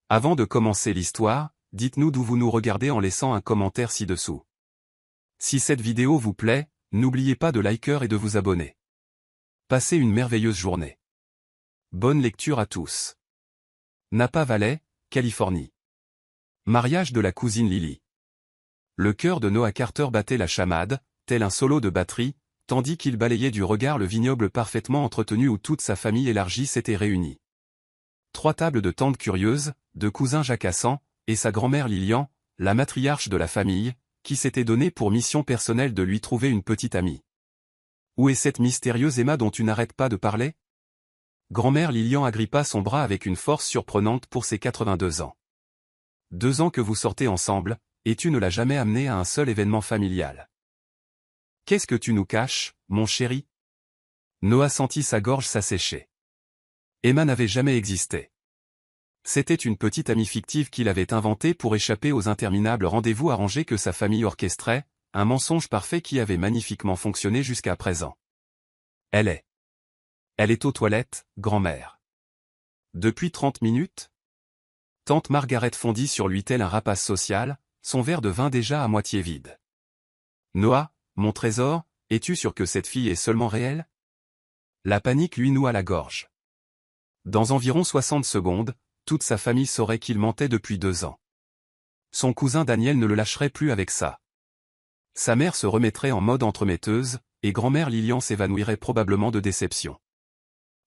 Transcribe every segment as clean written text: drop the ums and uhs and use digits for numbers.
Avant de commencer l'histoire, dites-nous d'où vous nous regardez en laissant un commentaire ci-dessous. Si cette vidéo vous plaît, n'oubliez pas de liker et de vous abonner. Passez une merveilleuse journée. Bonne lecture à tous. Napa Valley, Californie. Mariage de la cousine Lily. Le cœur de Noah Carter battait la chamade, tel un solo de batterie, tandis qu'il balayait du regard le vignoble parfaitement entretenu où toute sa famille élargie s'était réunie. 3 tables de tantes curieuses, de cousins jacassants, et sa grand-mère Lilian, la matriarche de la famille, qui s'était donné pour mission personnelle de lui trouver une petite amie. Où est cette mystérieuse Emma dont tu n'arrêtes pas de parler? Grand-mère Lilian agrippa son bras avec une force surprenante pour ses 82 ans. 2 ans que vous sortez ensemble, et tu ne l'as jamais amenée à un seul événement familial. Qu'est-ce que tu nous caches, mon chéri? Noah sentit sa gorge s'assécher. Emma n'avait jamais existé. C'était une petite amie fictive qu'il avait inventée pour échapper aux interminables rendez-vous arrangés que sa famille orchestrait, un mensonge parfait qui avait magnifiquement fonctionné jusqu'à présent. Elle est aux toilettes, grand-mère. Depuis 30 minutes? Tante Margaret fondit sur lui tel un rapace social, son verre de vin déjà à moitié vide. Noah, mon trésor, es-tu sûr que cette fille est seulement réelle? La panique lui noua la gorge. Dans environ 60 secondes, toute sa famille saurait qu'il mentait depuis 2 ans. Son cousin Daniel ne le lâcherait plus avec ça. Sa mère se remettrait en mode entremetteuse, et grand-mère Lilian s'évanouirait probablement de déception.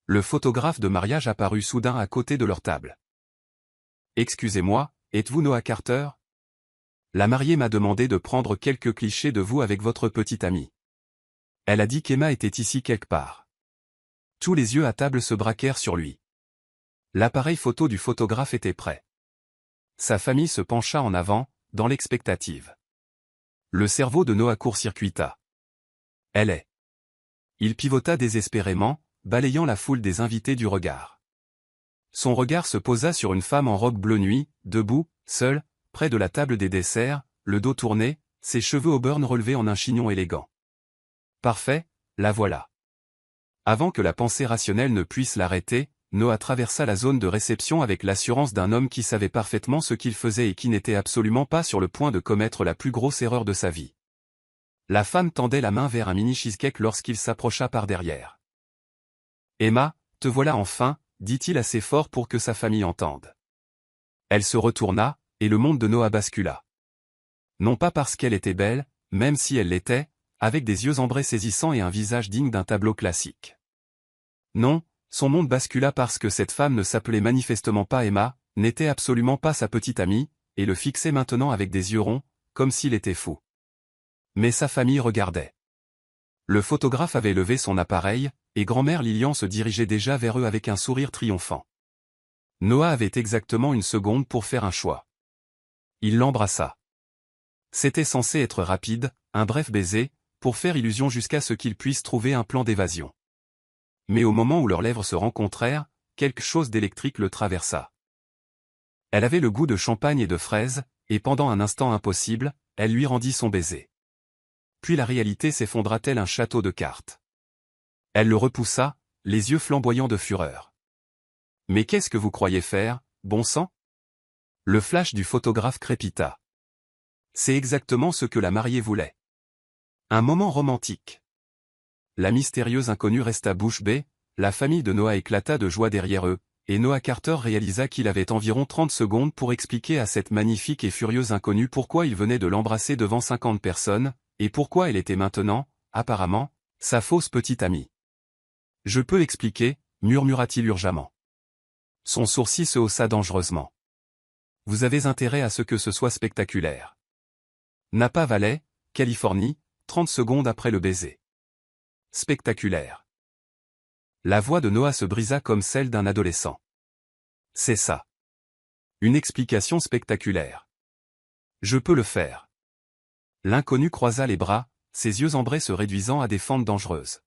Le photographe de mariage apparut soudain à côté de leur table. « Excusez-moi, êtes-vous Noah Carter? La mariée m'a demandé de prendre quelques clichés de vous avec votre petite amie. Elle a dit qu'Emma était ici quelque part. » Tous les yeux à table se braquèrent sur lui. L'appareil photo du photographe était prêt. Sa famille se pencha en avant, dans l'expectative. Le cerveau de Noah court-circuita. Elle est. Il pivota désespérément, balayant la foule des invités du regard. Son regard se posa sur une femme en robe bleu nuit, debout, seule, près de la table des desserts, le dos tourné, ses cheveux auburn relevés en un chignon élégant. Parfait, la voilà. Avant que la pensée rationnelle ne puisse l'arrêter, Noah traversa la zone de réception avec l'assurance d'un homme qui savait parfaitement ce qu'il faisait et qui n'était absolument pas sur le point de commettre la plus grosse erreur de sa vie. La femme tendait la main vers un mini cheesecake lorsqu'il s'approcha par derrière. « Emma, te voilà enfin », dit-il assez fort pour que sa famille entende. Elle se retourna, et le monde de Noah bascula. Non pas parce qu'elle était belle, même si elle l'était, avec des yeux ambrés saisissants et un visage digne d'un tableau classique. Non, son monde bascula parce que cette femme ne s'appelait manifestement pas Emma, n'était absolument pas sa petite amie, et le fixait maintenant avec des yeux ronds, comme s'il était fou. Mais sa famille regardait. Le photographe avait levé son appareil, et grand-mère Lilian se dirigeait déjà vers eux avec un sourire triomphant. Noah avait exactement 1 seconde pour faire un choix. Il l'embrassa. C'était censé être rapide, un bref baiser, pour faire illusion jusqu'à ce qu'il puisse trouver un plan d'évasion. Mais au moment où leurs lèvres se rencontrèrent, quelque chose d'électrique le traversa. Elle avait le goût de champagne et de fraises, et pendant un instant impossible, elle lui rendit son baiser. Puis la réalité s'effondra tel un château de cartes. Elle le repoussa, les yeux flamboyants de fureur. « Mais qu'est-ce que vous croyez faire, bon sang ?» Le flash du photographe crépita. C'est exactement ce que la mariée voulait. Un moment romantique. La mystérieuse inconnue resta bouche bée, la famille de Noah éclata de joie derrière eux, et Noah Carter réalisa qu'il avait environ 30 secondes pour expliquer à cette magnifique et furieuse inconnue pourquoi il venait de l'embrasser devant 50 personnes, et pourquoi elle était maintenant, apparemment, sa fausse petite amie. « Je peux expliquer, murmura-t-il urgemment. Son sourcil se haussa dangereusement. Vous avez intérêt à ce que ce soit spectaculaire. Napa Valley, Californie, 30 secondes après le baiser. Spectaculaire. La voix de Noah se brisa comme celle d'un adolescent. C'est ça. Une explication spectaculaire. Je peux le faire. L'inconnu croisa les bras, ses yeux ambrés se réduisant à des fentes dangereuses.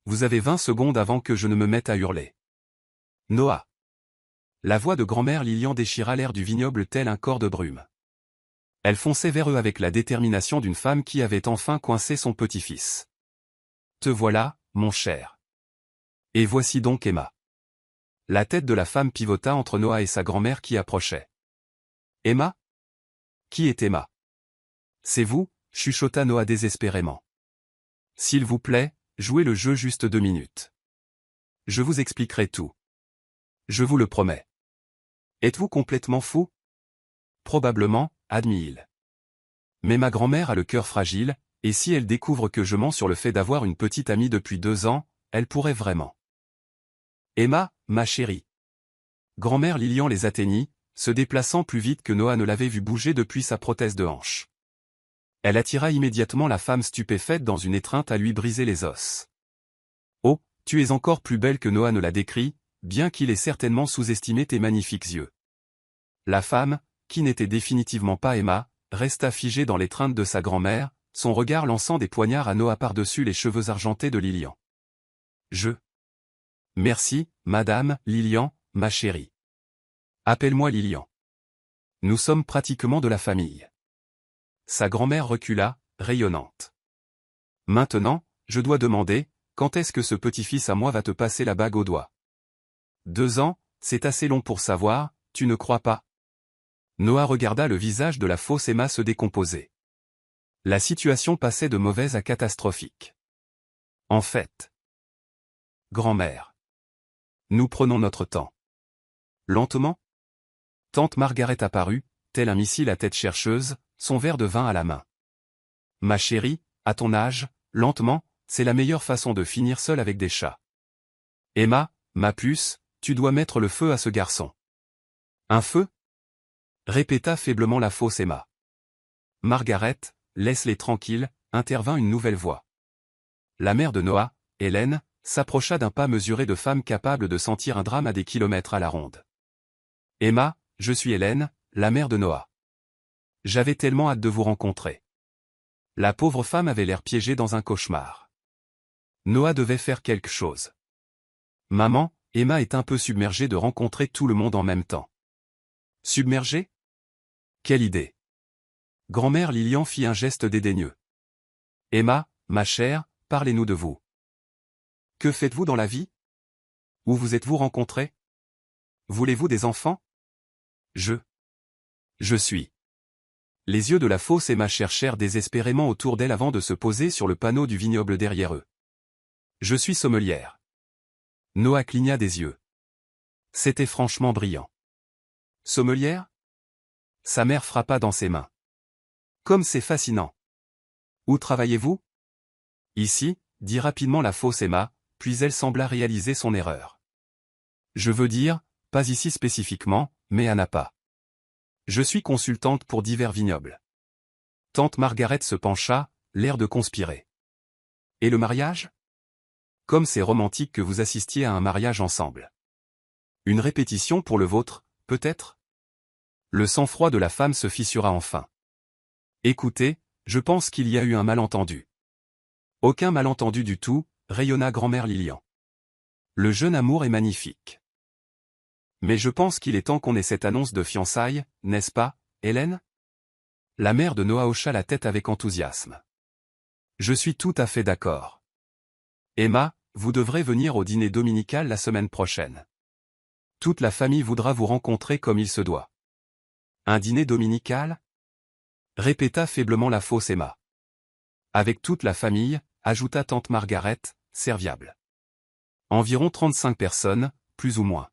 Vous avez 20 secondes avant que je ne me mette à hurler. Noah. La voix de grand-mère Lilian déchira l'air du vignoble tel un corps de brume. Elle fonçait vers eux avec la détermination d'une femme qui avait enfin coincé son petit-fils. Te voilà, mon cher. Et voici donc Emma. La tête de la femme pivota entre Noah et sa grand-mère qui approchait. Emma? Qui est Emma? C'est vous, chuchota Noah désespérément. S'il vous plaît, jouez le jeu juste 2 minutes. Je vous expliquerai tout. Je vous le promets. Êtes-vous complètement fou? Probablement, admit-il. Mais ma grand-mère a le cœur fragile, et si elle découvre que je mens sur le fait d'avoir une petite amie depuis 2 ans, elle pourrait vraiment. Emma, ma chérie. Grand-mère Lilian les atteignit, se déplaçant plus vite que Noah ne l'avait vu bouger depuis sa prothèse de hanche. Elle attira immédiatement la femme stupéfaite dans une étreinte à lui briser les os. Oh, tu es encore plus belle que Noah ne l'a décrit, bien qu'il ait certainement sous-estimé tes magnifiques yeux. La femme, qui n'était définitivement pas Emma, resta figée dans l'étreinte de sa grand-mère, son regard lançant des poignards à Noah par-dessus les cheveux argentés de Lilian. Merci, madame, Lilian, ma chérie. Appelle-moi Lilian. Nous sommes pratiquement de la famille. Sa grand-mère recula, rayonnante. Maintenant, je dois demander, quand est-ce que ce petit-fils à moi va te passer la bague au doigt? 2 ans, c'est assez long pour savoir, tu ne crois pas? Noah regarda le visage de la fausse Emma se décomposer. La situation passait de mauvaise à catastrophique. En fait. Grand-mère. Nous prenons notre temps. Lentement. Tante Margaret apparut, tel un missile à tête chercheuse, son verre de vin à la main. Ma chérie, à ton âge, lentement, c'est la meilleure façon de finir seule avec des chats. Emma, ma puce, tu dois mettre le feu à ce garçon. Un feu? Répéta faiblement la fausse Emma. Margaret, laisse-les tranquilles, intervint une nouvelle voix. La mère de Noah, Hélène, s'approcha d'un pas mesuré de femme capable de sentir un drame à des kilomètres à la ronde. Emma, je suis Hélène, la mère de Noah. J'avais tellement hâte de vous rencontrer. La pauvre femme avait l'air piégée dans un cauchemar. Noah devait faire quelque chose. Maman, Emma est un peu submergée de rencontrer tout le monde en même temps. Submergée? Quelle idée! Grand-mère Lilian fit un geste dédaigneux. Emma, ma chère, parlez-nous de vous. Que faites-vous dans la vie? Où vous êtes-vous rencontrés? Voulez-vous des enfants? Je suis. Les yeux de la fausse Emma cherchèrent désespérément autour d'elle avant de se poser sur le panneau du vignoble derrière eux. Je suis sommelière. Noah cligna des yeux. C'était franchement brillant. Sommelière? Sa mère frappa dans ses mains. Comme c'est fascinant. Où travaillez-vous? Ici, dit rapidement la fausse Emma, puis elle sembla réaliser son erreur. Je veux dire, pas ici spécifiquement, mais à Napa. Je suis consultante pour divers vignobles. Tante Margaret se pencha, l'air de conspirer. Et le mariage? Comme c'est romantique que vous assistiez à un mariage ensemble. Une répétition pour le vôtre, peut-être? Le sang-froid de la femme se fissura enfin. Écoutez, je pense qu'il y a eu un malentendu. Aucun malentendu du tout, rayonna grand-mère Lilian. Le jeune amour est magnifique. Mais je pense qu'il est temps qu'on ait cette annonce de fiançailles, n'est-ce pas, Hélène? La mère de Noah hocha la tête avec enthousiasme. Je suis tout à fait d'accord. Emma, vous devrez venir au dîner dominical la semaine prochaine. Toute la famille voudra vous rencontrer comme il se doit. Un dîner dominical? Répéta faiblement la fausse Emma. Avec toute la famille, ajouta tante Margaret, serviable. Environ 35 personnes, plus ou moins.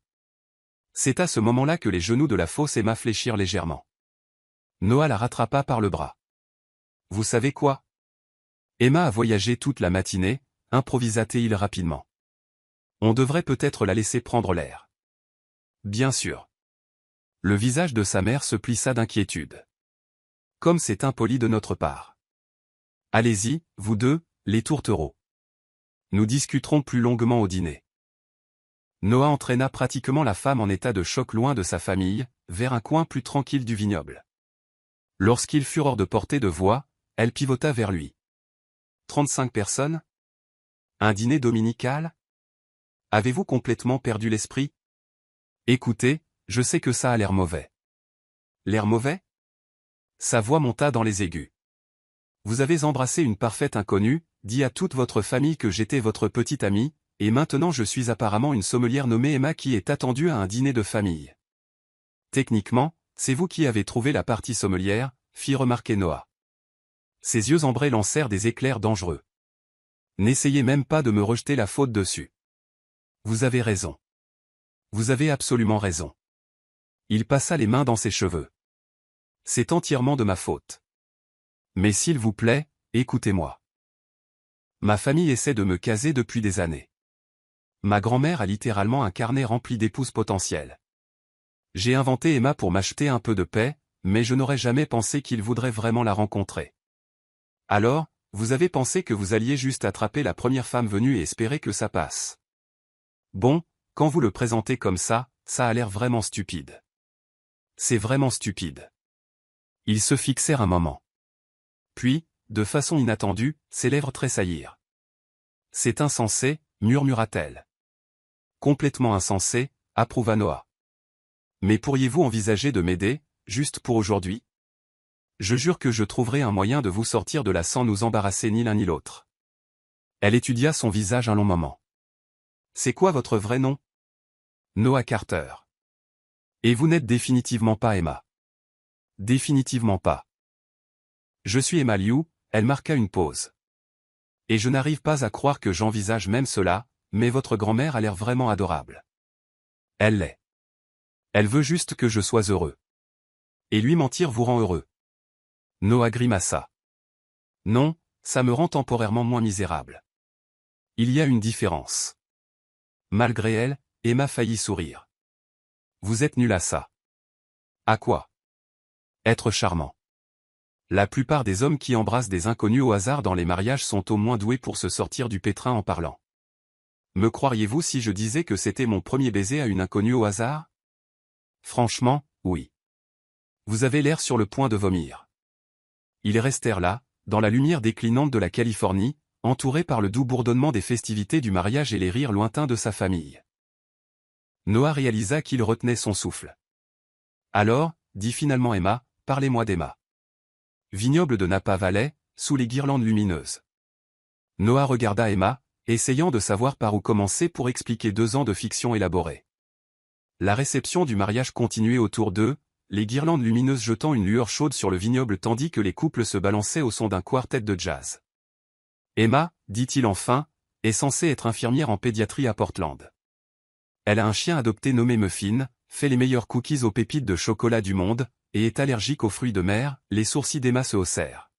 C'est à ce moment-là que les genoux de la fausse Emma fléchirent légèrement. Noah la rattrapa par le bras. Vous savez quoi? Emma a voyagé toute la matinée, improvisa-t-il rapidement. On devrait peut-être la laisser prendre l'air. Bien sûr. Le visage de sa mère se plissa d'inquiétude. Comme c'est impoli de notre part. Allez-y, vous deux, les tourtereaux. Nous discuterons plus longuement au dîner. Noah entraîna pratiquement la femme en état de choc loin de sa famille, vers un coin plus tranquille du vignoble. Lorsqu'ils furent hors de portée de voix, elle pivota vers lui. 35 personnes? Un dîner dominical? Avez-vous complètement perdu l'esprit? Écoutez, je sais que ça a l'air mauvais. L'air mauvais? Sa voix monta dans les aigus. Vous avez embrassé une parfaite inconnue, dit à toute votre famille que j'étais votre petite amie, et maintenant je suis apparemment une sommelière nommée Emma qui est attendue à un dîner de famille. Techniquement, c'est vous qui avez trouvé la partie sommelière, fit remarquer Noah. Ses yeux ambrés lancèrent des éclairs dangereux. N'essayez même pas de me rejeter la faute dessus. Vous avez raison. Vous avez absolument raison. Il passa les mains dans ses cheveux. C'est entièrement de ma faute. Mais s'il vous plaît, écoutez-moi. Ma famille essaie de me caser depuis des années. Ma grand-mère a littéralement un carnet rempli d'épouses potentielles. J'ai inventé Emma pour m'acheter un peu de paix, mais je n'aurais jamais pensé qu'il voudrait vraiment la rencontrer. Alors, vous avez pensé que vous alliez juste attraper la première femme venue et espérer que ça passe. Bon, quand vous le présentez comme ça a l'air vraiment stupide. C'est vraiment stupide. Ils se fixèrent un moment. Puis, de façon inattendue, ses lèvres tressaillirent. C'est insensé, murmura-t-elle. Complètement insensé, approuva Noah. Mais pourriez-vous envisager de m'aider, juste pour aujourd'hui? Je jure que je trouverai un moyen de vous sortir de là sans nous embarrasser ni l'un ni l'autre. Elle étudia son visage un long moment. C'est quoi votre vrai nom? Noah Carter. Et vous n'êtes définitivement pas Emma. Définitivement pas. Je suis Emma Liu, elle marqua une pause. Et je n'arrive pas à croire que j'envisage même cela, mais votre grand-mère a l'air vraiment adorable. Elle l'est. Elle veut juste que je sois heureux. Et lui mentir vous rend heureux. Noah grimaça. Non, ça me rend temporairement moins misérable. Il y a une différence. Malgré elle, Emma faillit sourire. Vous êtes nul à ça. À quoi? Être charmant. La plupart des hommes qui embrassent des inconnus au hasard dans les mariages sont au moins doués pour se sortir du pétrin en parlant. Me croiriez-vous si je disais que c'était mon premier baiser à une inconnue au hasard? Franchement, oui. Vous avez l'air sur le point de vomir. Ils restèrent là, dans la lumière déclinante de la Californie, entourés par le doux bourdonnement des festivités du mariage et les rires lointains de sa famille. Noah réalisa qu'il retenait son souffle. Alors, dit finalement Emma, parlez-moi d'Emma. Vignoble de Napa Valley, sous les guirlandes lumineuses. Noah regarda Emma, essayant de savoir par où commencer pour expliquer 2 ans de fiction élaborée. La réception du mariage continuait autour d'eux, les guirlandes lumineuses jetant une lueur chaude sur le vignoble tandis que les couples se balançaient au son d'un quartet de jazz. Emma, dit-il enfin, est censée être infirmière en pédiatrie à Portland. Elle a un chien adopté nommé Muffin, fait les meilleurs cookies aux pépites de chocolat du monde, et est allergique aux fruits de mer. Les sourcils d'Emma se haussèrent.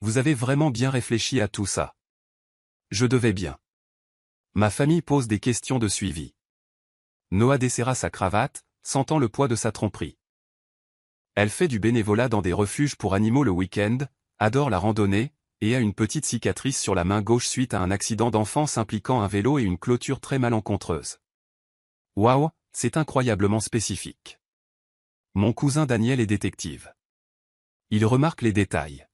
Vous avez vraiment bien réfléchi à tout ça. Je devais bien. Ma famille pose des questions de suivi. Noah desserra sa cravate, sentant le poids de sa tromperie. Elle fait du bénévolat dans des refuges pour animaux le week-end, adore la randonnée, et a une petite cicatrice sur la main gauche suite à un accident d'enfance impliquant un vélo et une clôture très malencontreuse. Waouh, c'est incroyablement spécifique. Mon cousin Daniel est détective. Il remarque les détails.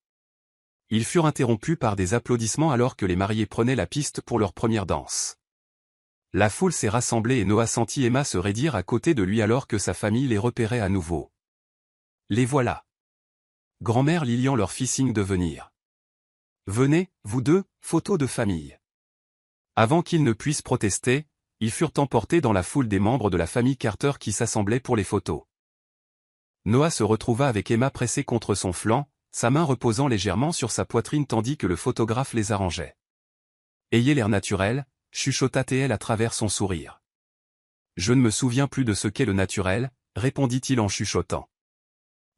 Ils furent interrompus par des applaudissements alors que les mariés prenaient la piste pour leur première danse. La foule s'est rassemblée et Noah sentit Emma se raidir à côté de lui alors que sa famille les repérait à nouveau. Les voilà. Grand-mère Lilian leur fit signe de venir. Venez, vous deux, photo de famille. Avant qu'ils ne puissent protester, ils furent emportés dans la foule des membres de la famille Carter qui s'assemblaient pour les photos. Noah se retrouva avec Emma pressée contre son flanc, sa main reposant légèrement sur sa poitrine tandis que le photographe les arrangeait. Ayez l'air naturel, chuchota-t-elle à travers son sourire. Je ne me souviens plus de ce qu'est le naturel, répondit-il en chuchotant.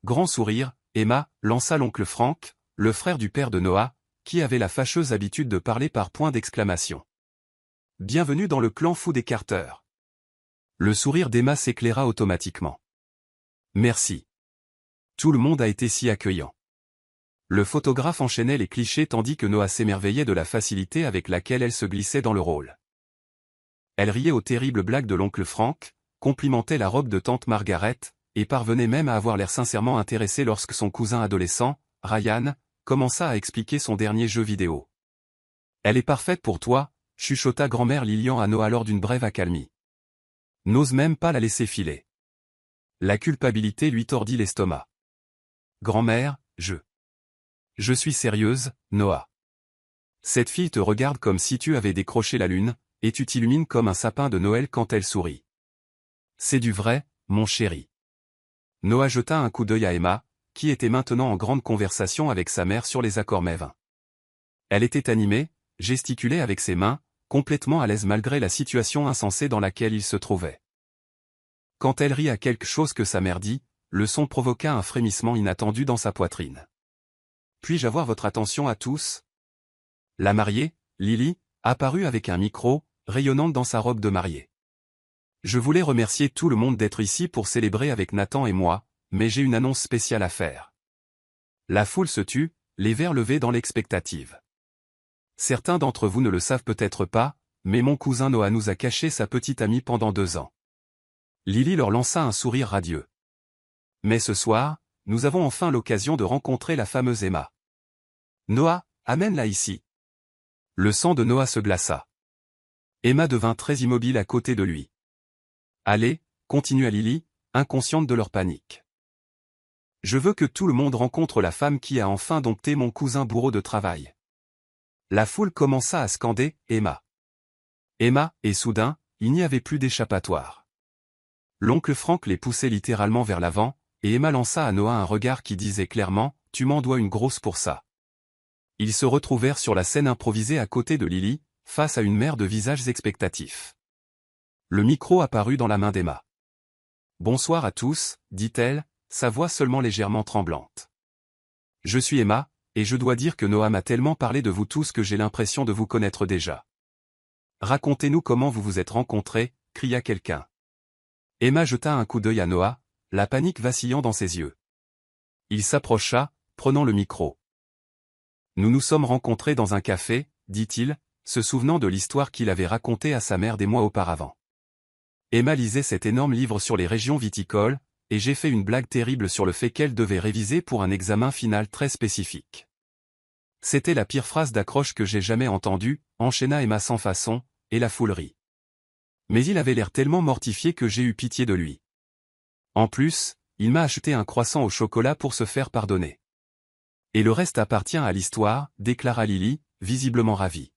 Grand sourire, Emma, lança l'oncle Frank, le frère du père de Noah, qui avait la fâcheuse habitude de parler par point d'exclamation. Bienvenue dans le clan fou des Carter. Le sourire d'Emma s'éclaira automatiquement. Merci. Tout le monde a été si accueillant. Le photographe enchaînait les clichés tandis que Noah s'émerveillait de la facilité avec laquelle elle se glissait dans le rôle. Elle riait aux terribles blagues de l'oncle Frank, complimentait la robe de tante Margaret, et parvenait même à avoir l'air sincèrement intéressé lorsque son cousin adolescent, Ryan, commença à expliquer son dernier jeu vidéo. Elle est parfaite pour toi, chuchota grand-mère Lilian à Noah lors d'une brève accalmie. N'ose même pas la laisser filer. La culpabilité lui tordit l'estomac. Grand-mère, je suis sérieuse, Noah. Cette fille te regarde comme si tu avais décroché la lune, et tu t'illumines comme un sapin de Noël quand elle sourit. C'est du vrai, mon chéri. Noah jeta un coup d'œil à Emma, qui était maintenant en grande conversation avec sa mère sur les accords mèvins. Elle était animée, gesticulait avec ses mains, complètement à l'aise malgré la situation insensée dans laquelle il se trouvait. Quand elle rit à quelque chose que sa mère dit, le son provoqua un frémissement inattendu dans sa poitrine. « Puis-je avoir votre attention à tous ?» La mariée, Lily, apparut avec un micro, rayonnante dans sa robe de mariée. « Je voulais remercier tout le monde d'être ici pour célébrer avec Nathan et moi, mais j'ai une annonce spéciale à faire. » La foule se tut, les verres levés dans l'expectative. Certains d'entre vous ne le savent peut-être pas, mais mon cousin Noah nous a caché sa petite amie pendant 2 ans. Lily leur lança un sourire radieux. Mais ce soir, nous avons enfin l'occasion de rencontrer la fameuse Emma. Noah, amène-la ici. Le sang de Noah se glaça. Emma devint très immobile à côté de lui. Allez, continua Lily, inconsciente de leur panique. Je veux que tout le monde rencontre la femme qui a enfin dompté mon cousin bourreau de travail. La foule commença à scander « Emma ». Emma, et soudain, il n'y avait plus d'échappatoire. L'oncle Frank les poussait littéralement vers l'avant, et Emma lança à Noah un regard qui disait clairement « Tu m'en dois une grosse pour ça ». Ils se retrouvèrent sur la scène improvisée à côté de Lily, face à une mer de visages expectatifs. Le micro apparut dans la main d'Emma. « Bonsoir à tous, dit-elle, sa voix seulement légèrement tremblante. Je suis Emma, et je dois dire que Noah m'a tellement parlé de vous tous que j'ai l'impression de vous connaître déjà. Racontez-nous comment vous vous êtes rencontrés, cria quelqu'un. Emma jeta un coup d'œil à Noah, la panique vacillant dans ses yeux. Il s'approcha, prenant le micro. Nous nous sommes rencontrés dans un café, dit-il, se souvenant de l'histoire qu'il avait racontée à sa mère des mois auparavant. Emma lisait cet énorme livre sur les régions viticoles, et j'ai fait une blague terrible sur le fait qu'elle devait réviser pour un examen final très spécifique. C'était la pire phrase d'accroche que j'ai jamais entendue, enchaîna Emma sans façon, et la foule rit. Mais il avait l'air tellement mortifié que j'ai eu pitié de lui. En plus, il m'a acheté un croissant au chocolat pour se faire pardonner. Et le reste appartient à l'histoire, déclara Lily, visiblement ravie.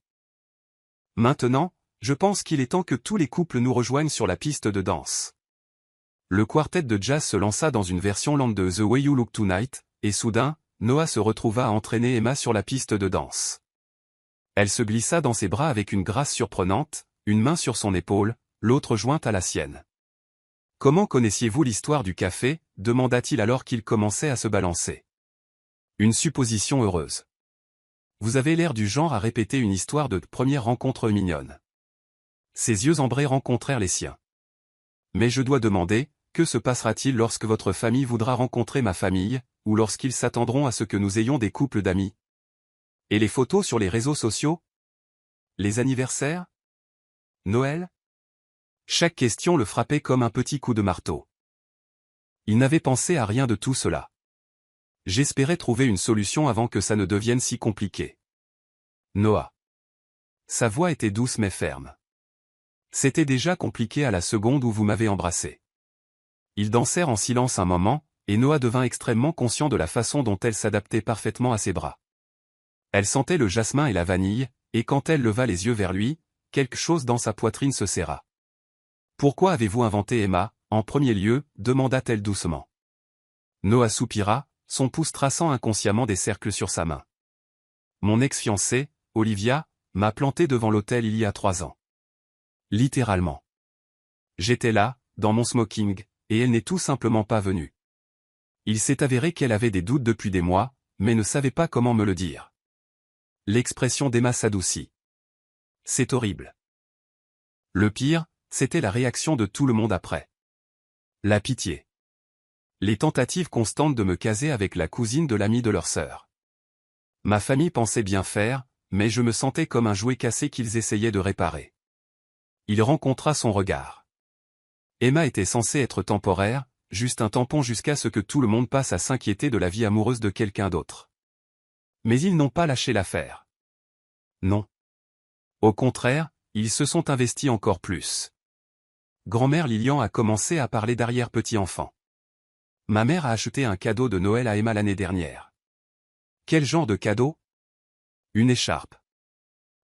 Maintenant, je pense qu'il est temps que tous les couples nous rejoignent sur la piste de danse. Le quartet de jazz se lança dans une version lente de The Way You Look Tonight, et soudain, Noah se retrouva à entraîner Emma sur la piste de danse. Elle se glissa dans ses bras avec une grâce surprenante, une main sur son épaule, l'autre jointe à la sienne. « Comment connaissiez-vous l'histoire du café » demanda-t-il alors qu'il commençait à se balancer. Une supposition heureuse. Vous avez l'air du genre à répéter une histoire de première rencontre mignonne. Ses yeux ambrés rencontrèrent les siens. Mais je dois demander, que se passera-t-il lorsque votre famille voudra rencontrer ma famille, ou lorsqu'ils s'attendront à ce que nous ayons des couples d'amis? Et les photos sur les réseaux sociaux? Les anniversaires? Noël? Chaque question le frappait comme un petit coup de marteau. Il n'avait pensé à rien de tout cela. J'espérais trouver une solution avant que ça ne devienne si compliqué. Noah. Sa voix était douce mais ferme. C'était déjà compliqué à la seconde où vous m'avez embrassé. Ils dansèrent en silence un moment, et Noah devint extrêmement conscient de la façon dont elle s'adaptait parfaitement à ses bras. Elle sentait le jasmin et la vanille, et quand elle leva les yeux vers lui, quelque chose dans sa poitrine se serra. « Pourquoi avez-vous inventé Emma, en premier lieu » demanda-t-elle doucement. Noah soupira, son pouce traçant inconsciemment des cercles sur sa main. « Mon ex-fiancée, Olivia, m'a planté devant l'hôtel il y a 3 ans. Littéralement. J'étais là, dans mon smoking, et elle n'est tout simplement pas venue. Il s'est avéré qu'elle avait des doutes depuis des mois, mais ne savait pas comment me le dire. » L'expression d'Emma s'adoucit. « C'est horrible. » Le pire, c'était la réaction de tout le monde après. La pitié. Les tentatives constantes de me caser avec la cousine de l'amie de leur sœur. Ma famille pensait bien faire, mais je me sentais comme un jouet cassé qu'ils essayaient de réparer. Il rencontra son regard. Emma était censée être temporaire, juste un tampon jusqu'à ce que tout le monde passe à s'inquiéter de la vie amoureuse de quelqu'un d'autre. Mais ils n'ont pas lâché l'affaire. Non. Au contraire, ils se sont investis encore plus. Grand-mère Lilian a commencé à parler d'arrière-petit-enfant. Ma mère a acheté un cadeau de Noël à Emma l'année dernière. Quel genre de cadeau? Une écharpe.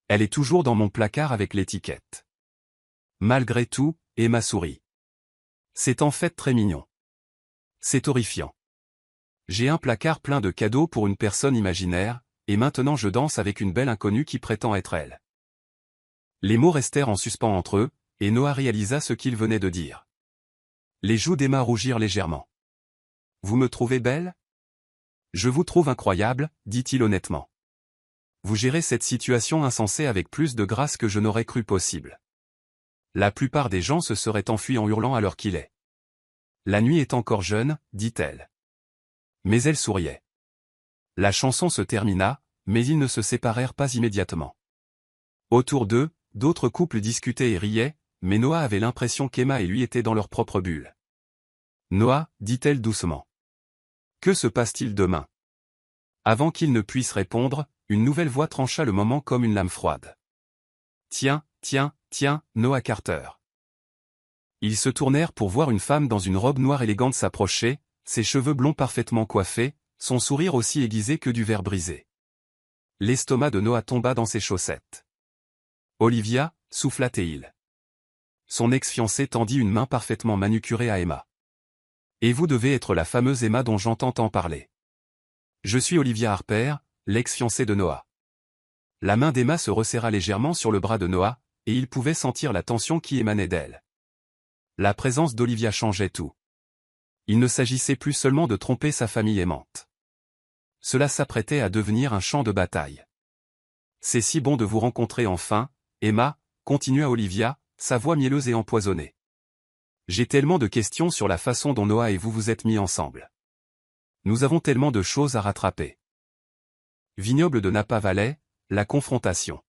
Elle est toujours dans mon placard avec l'étiquette. Malgré tout, Emma sourit. C'est en fait très mignon. C'est horrifiant. J'ai un placard plein de cadeaux pour une personne imaginaire, et maintenant je danse avec une belle inconnue qui prétend être elle. Les mots restèrent en suspens entre eux, et Noah réalisa ce qu'il venait de dire. Les joues d'Emma rougirent légèrement. Vous me trouvez belle? Je vous trouve incroyable, dit-il honnêtement. Vous gérez cette situation insensée avec plus de grâce que je n'aurais cru possible. La plupart des gens se seraient enfuis en hurlant à l'heure qu'il est. La nuit est encore jeune, dit-elle. Mais elle souriait. La chanson se termina, mais ils ne se séparèrent pas immédiatement. Autour d'eux, d'autres couples discutaient et riaient, mais Noah avait l'impression qu'Emma et lui étaient dans leur propre bulle. Noah, dit-elle doucement. Que se passe-t-il demain? Avant qu'il ne puisse répondre, une nouvelle voix trancha le moment comme une lame froide. Tiens, Noah Carter. Ils se tournèrent pour voir une femme dans une robe noire élégante s'approcher, ses cheveux blonds parfaitement coiffés, son sourire aussi aiguisé que du verre brisé. L'estomac de Noah tomba dans ses chaussettes. Olivia, souffla-t-il. Son ex-fiancé tendit une main parfaitement manucurée à Emma. Et vous devez être la fameuse Emma dont j'entends tant parler. Je suis Olivia Harper, l'ex-fiancée de Noah. La main d'Emma se resserra légèrement sur le bras de Noah, et il pouvait sentir la tension qui émanait d'elle. La présence d'Olivia changeait tout. Il ne s'agissait plus seulement de tromper sa famille aimante. Cela s'apprêtait à devenir un champ de bataille. C'est si bon de vous rencontrer enfin, Emma, continua Olivia, sa voix mielleuse et empoisonnée. J'ai tellement de questions sur la façon dont Noah et vous vous êtes mis ensemble. Nous avons tellement de choses à rattraper. Vignoble de Napa Valley, la confrontation.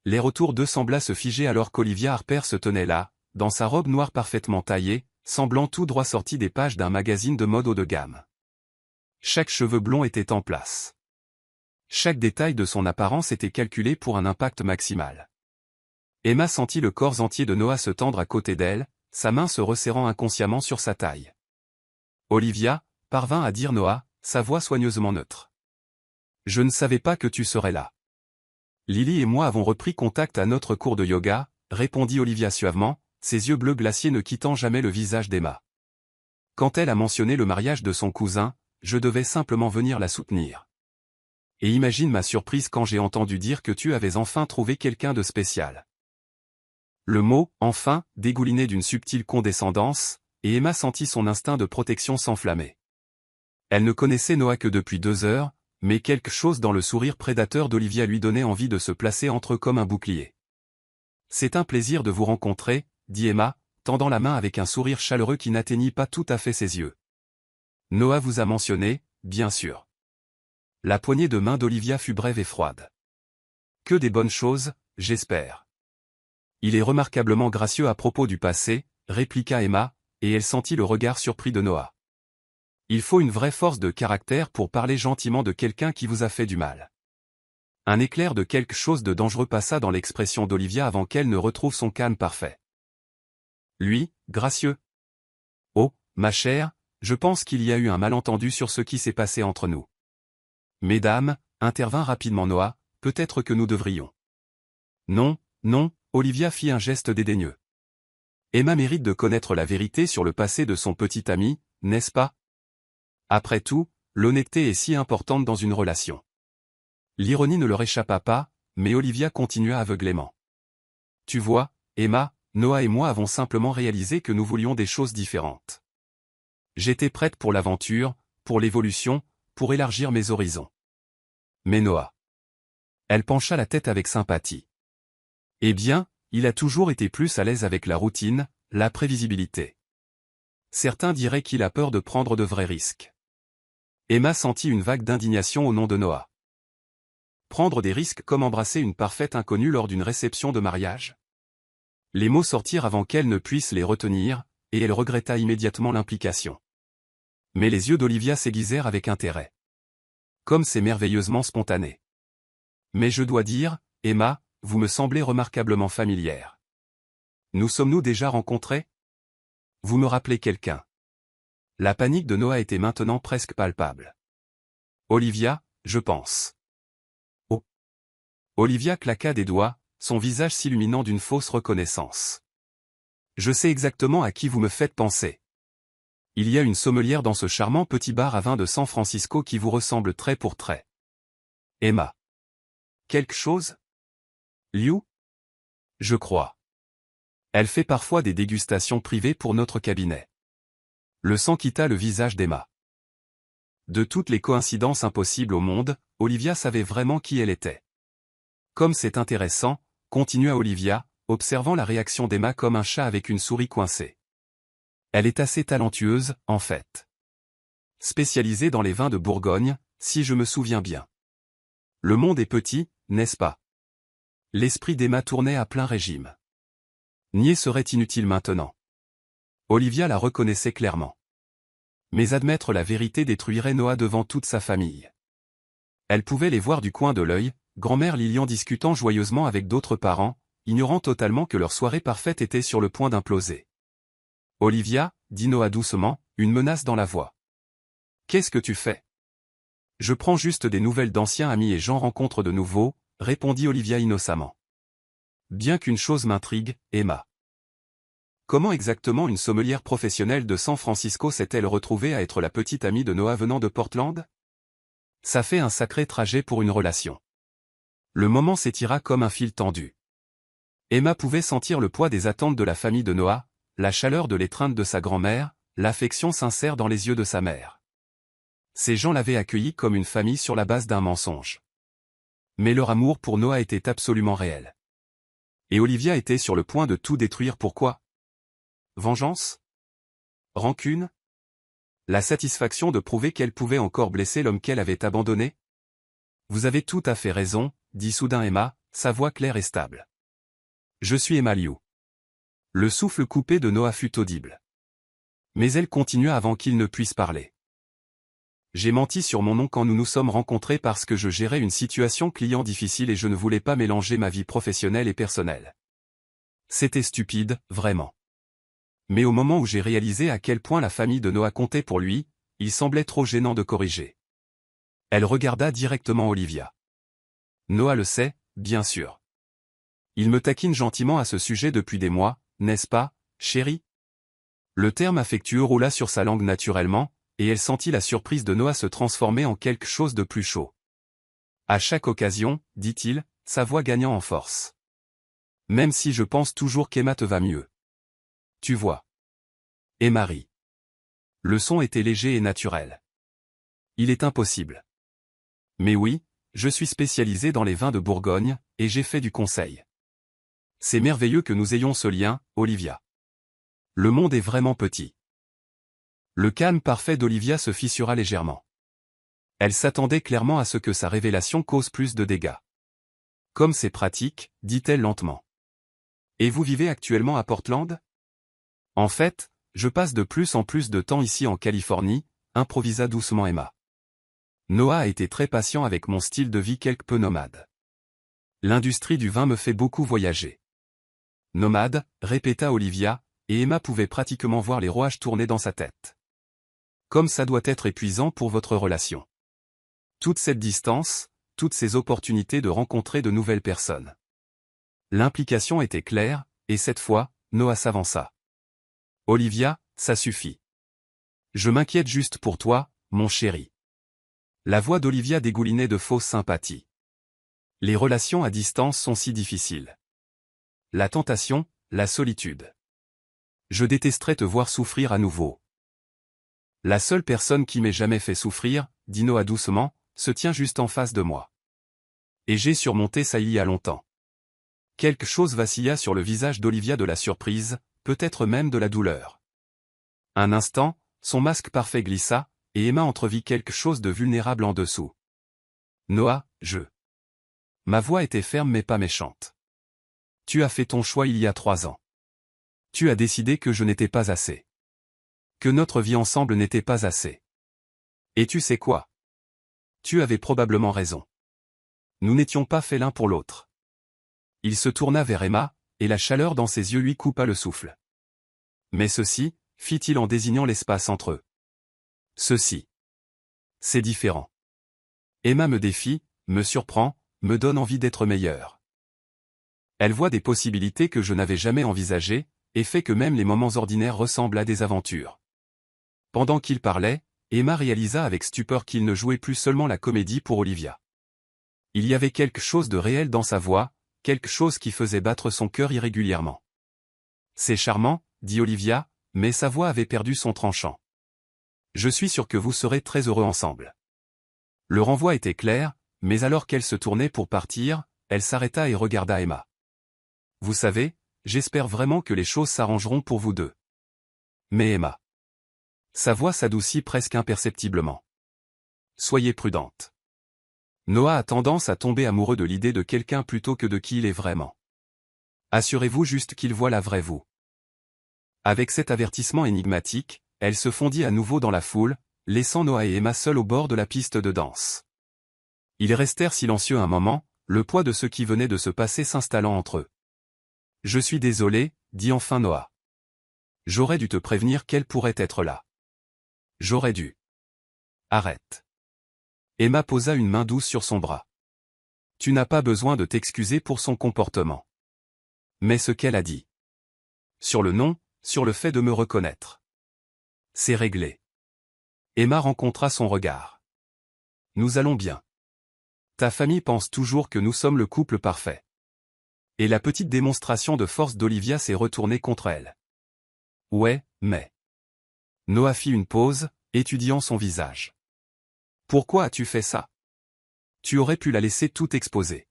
Les retours d'eux sembla se figer alors qu'Olivia Harper se tenait là, dans sa robe noire parfaitement taillée, semblant tout droit sorti des pages d'un magazine de mode haut de gamme. Chaque cheveu blond était en place. Chaque détail de son apparence était calculé pour un impact maximal. Emma sentit le corps entier de Noah se tendre à côté d'elle, sa main se resserrant inconsciemment sur sa taille. Olivia, parvint à dire Noah, sa voix soigneusement neutre. Je ne savais pas que tu serais là. Lily et moi avons repris contact à notre cours de yoga, répondit Olivia suavement, ses yeux bleus glaciers ne quittant jamais le visage d'Emma. Quand elle a mentionné le mariage de son cousin, je devais simplement venir la soutenir. Et imagine ma surprise quand j'ai entendu dire que tu avais enfin trouvé quelqu'un de spécial. Le mot « enfin » dégoulinait d'une subtile condescendance, et Emma sentit son instinct de protection s'enflammer. Elle ne connaissait Noah que depuis 2 heures, mais quelque chose dans le sourire prédateur d'Olivia lui donnait envie de se placer entre eux comme un bouclier. « C'est un plaisir de vous rencontrer », dit Emma, tendant la main avec un sourire chaleureux qui n'atteignit pas tout à fait ses yeux. « Noah vous a mentionné, bien sûr. » La poignée de main d'Olivia fut brève et froide. « Que des bonnes choses, j'espère. » Il est remarquablement gracieux à propos du passé, répliqua Emma, et elle sentit le regard surpris de Noah. Il faut une vraie force de caractère pour parler gentiment de quelqu'un qui vous a fait du mal. Un éclair de quelque chose de dangereux passa dans l'expression d'Olivia avant qu'elle ne retrouve son calme parfait. Lui, gracieux. Oh, ma chère, je pense qu'il y a eu un malentendu sur ce qui s'est passé entre nous. Mesdames, intervint rapidement Noah, peut-être que nous devrions. Non, Olivia fit un geste dédaigneux. Emma mérite de connaître la vérité sur le passé de son petit ami, n'est-ce pas? Après tout, l'honnêteté est si importante dans une relation. L'ironie ne leur échappa pas, mais Olivia continua aveuglément. Tu vois, Emma, Noah et moi avons simplement réalisé que nous voulions des choses différentes. J'étais prête pour l'aventure, pour l'évolution, pour élargir mes horizons. Mais Noah. Elle pencha la tête avec sympathie. Eh bien, il a toujours été plus à l'aise avec la routine, la prévisibilité. Certains diraient qu'il a peur de prendre de vrais risques. Emma sentit une vague d'indignation au nom de Noah. Prendre des risques comme embrasser une parfaite inconnue lors d'une réception de mariage? Les mots sortirent avant qu'elle ne puisse les retenir, et elle regretta immédiatement l'implication. Mais les yeux d'Olivia s'aiguisèrent avec intérêt. Comme c'est merveilleusement spontané. Mais je dois dire, Emma, vous me semblez remarquablement familière. Nous sommes-nous déjà rencontrés? Vous me rappelez quelqu'un. La panique de Noah était maintenant presque palpable. Olivia, je pense. Oh. Olivia claqua des doigts, son visage s'illuminant d'une fausse reconnaissance. Je sais exactement à qui vous me faites penser. Il y a une sommelière dans ce charmant petit bar à vin de San Francisco qui vous ressemble trait pour trait. Emma. Quelque chose? Liu? Je crois. Elle fait parfois des dégustations privées pour notre cabinet. Le sang quitta le visage d'Emma. De toutes les coïncidences impossibles au monde, Olivia savait vraiment qui elle était. Comme c'est intéressant, continua Olivia, observant la réaction d'Emma comme un chat avec une souris coincée. Elle est assez talentueuse, en fait. Spécialisée dans les vins de Bourgogne, si je me souviens bien. Le monde est petit, n'est-ce pas? L'esprit d'Emma tournait à plein régime. Nier serait inutile maintenant. Olivia la reconnaissait clairement. Mais admettre la vérité détruirait Noah devant toute sa famille. Elle pouvait les voir du coin de l'œil, grand-mère Lilian discutant joyeusement avec d'autres parents, ignorant totalement que leur soirée parfaite était sur le point d'imploser. Olivia, dit Noah doucement, une menace dans la voix. Qu'est-ce que tu fais? Je prends juste des nouvelles d'anciens amis et j'en rencontre de nouveaux, répondit Olivia innocemment. Bien qu'une chose m'intrigue, Emma. Comment exactement une sommelière professionnelle de San Francisco s'est-elle retrouvée à être la petite amie de Noah venant de Portland? Ça fait un sacré trajet pour une relation. Le moment s'étira comme un fil tendu. Emma pouvait sentir le poids des attentes de la famille de Noah, la chaleur de l'étreinte de sa grand-mère, l'affection sincère dans les yeux de sa mère. Ces gens l'avaient accueilli comme une famille sur la base d'un mensonge. Mais leur amour pour Noah était absolument réel. Et Olivia était sur le point de tout détruire. Pourquoi? Vengeance? Rancune? La satisfaction de prouver qu'elle pouvait encore blesser l'homme qu'elle avait abandonné? Vous avez tout à fait raison, dit soudain Emma, sa voix claire et stable. Je suis Emma Liu. Le souffle coupé de Noah fut audible. Mais elle continua avant qu'il ne puisse parler. J'ai menti sur mon nom quand nous nous sommes rencontrés parce que je gérais une situation client difficile et je ne voulais pas mélanger ma vie professionnelle et personnelle. C'était stupide, vraiment. Mais au moment où j'ai réalisé à quel point la famille de Noah comptait pour lui, il semblait trop gênant de corriger. Elle regarda directement Olivia. Noah le sait, bien sûr. Il me taquine gentiment à ce sujet depuis des mois, n'est-ce pas, chérie? Le terme affectueux roula sur sa langue naturellement, et elle sentit la surprise de Noah se transformer en quelque chose de plus chaud. À chaque occasion, dit-il, sa voix gagnant en force. Même si je pense toujours qu'Emma te va mieux. Tu vois. Et Marie. Le son était léger et naturel. Il est impossible. Mais oui, je suis spécialisé dans les vins de Bourgogne, et j'ai fait du conseil. C'est merveilleux que nous ayons ce lien, Olivia. Le monde est vraiment petit. Le calme parfait d'Olivia se fissura légèrement. Elle s'attendait clairement à ce que sa révélation cause plus de dégâts. Comme c'est pratique, dit-elle lentement. Et vous vivez actuellement à Portland? En fait, je passe de plus en plus de temps ici en Californie, improvisa doucement Emma. Noah a été très patient avec mon style de vie quelque peu nomade. L'industrie du vin me fait beaucoup voyager. Nomade, répéta Olivia, et Emma pouvait pratiquement voir les rouages tourner dans sa tête. Comme ça doit être épuisant pour votre relation. Toute cette distance, toutes ces opportunités de rencontrer de nouvelles personnes. L'implication était claire, et cette fois, Noah s'avança. Olivia, ça suffit. Je m'inquiète juste pour toi, mon chéri. La voix d'Olivia dégoulinait de fausse sympathie. Les relations à distance sont si difficiles. La tentation, la solitude. Je détesterais te voir souffrir à nouveau. La seule personne qui m'ait jamais fait souffrir, dit Noah doucement, se tient juste en face de moi. Et j'ai surmonté ça il y a longtemps. Quelque chose vacilla sur le visage d'Olivia, de la surprise, peut-être même de la douleur. Un instant, son masque parfait glissa, et Emma entrevit quelque chose de vulnérable en dessous. Noah, Ma voix était ferme mais pas méchante. Tu as fait ton choix il y a 3 ans. Tu as décidé que je n'étais pas assez. Que notre vie ensemble n'était pas assez. Et tu sais quoi? Tu avais probablement raison. Nous n'étions pas faits l'un pour l'autre. Il se tourna vers Emma, et la chaleur dans ses yeux lui coupa le souffle. Mais ceci, fit-il en désignant l'espace entre eux. Ceci. C'est différent. Emma me défie, me surprend, me donne envie d'être meilleure. Elle voit des possibilités que je n'avais jamais envisagées, et fait que même les moments ordinaires ressemblent à des aventures. Pendant qu'il parlait, Emma réalisa avec stupeur qu'il ne jouait plus seulement la comédie pour Olivia. Il y avait quelque chose de réel dans sa voix, quelque chose qui faisait battre son cœur irrégulièrement. « C'est charmant, » dit Olivia, mais sa voix avait perdu son tranchant. « Je suis sûr que vous serez très heureux ensemble. » Le renvoi était clair, mais alors qu'elle se tournait pour partir, elle s'arrêta et regarda Emma. « Vous savez, j'espère vraiment que les choses s'arrangeront pour vous deux. » Mais Emma. Sa voix s'adoucit presque imperceptiblement. « Soyez prudente. Noah a tendance à tomber amoureux de l'idée de quelqu'un plutôt que de qui il est vraiment. Assurez-vous juste qu'il voit la vraie vous. » Avec cet avertissement énigmatique, elle se fondit à nouveau dans la foule, laissant Noah et Emma seuls au bord de la piste de danse. Ils restèrent silencieux un moment, le poids de ce qui venait de se passer s'installant entre eux. « Je suis désolé, » dit enfin Noah. « J'aurais dû te prévenir qu'elle pourrait être là. J'aurais dû. » « Arrête. » Emma posa une main douce sur son bras. « Tu n'as pas besoin de t'excuser pour son comportement. Mais ce qu'elle a dit. Sur le nom, sur le fait de me reconnaître. C'est réglé. » Emma rencontra son regard. « Nous allons bien. Ta famille pense toujours que nous sommes le couple parfait. » Et la petite démonstration de force d'Olivia s'est retournée contre elle. « Ouais, mais... » Noah fit une pause, étudiant son visage. « Pourquoi as-tu fait ça? Tu aurais pu la laisser tout exposer.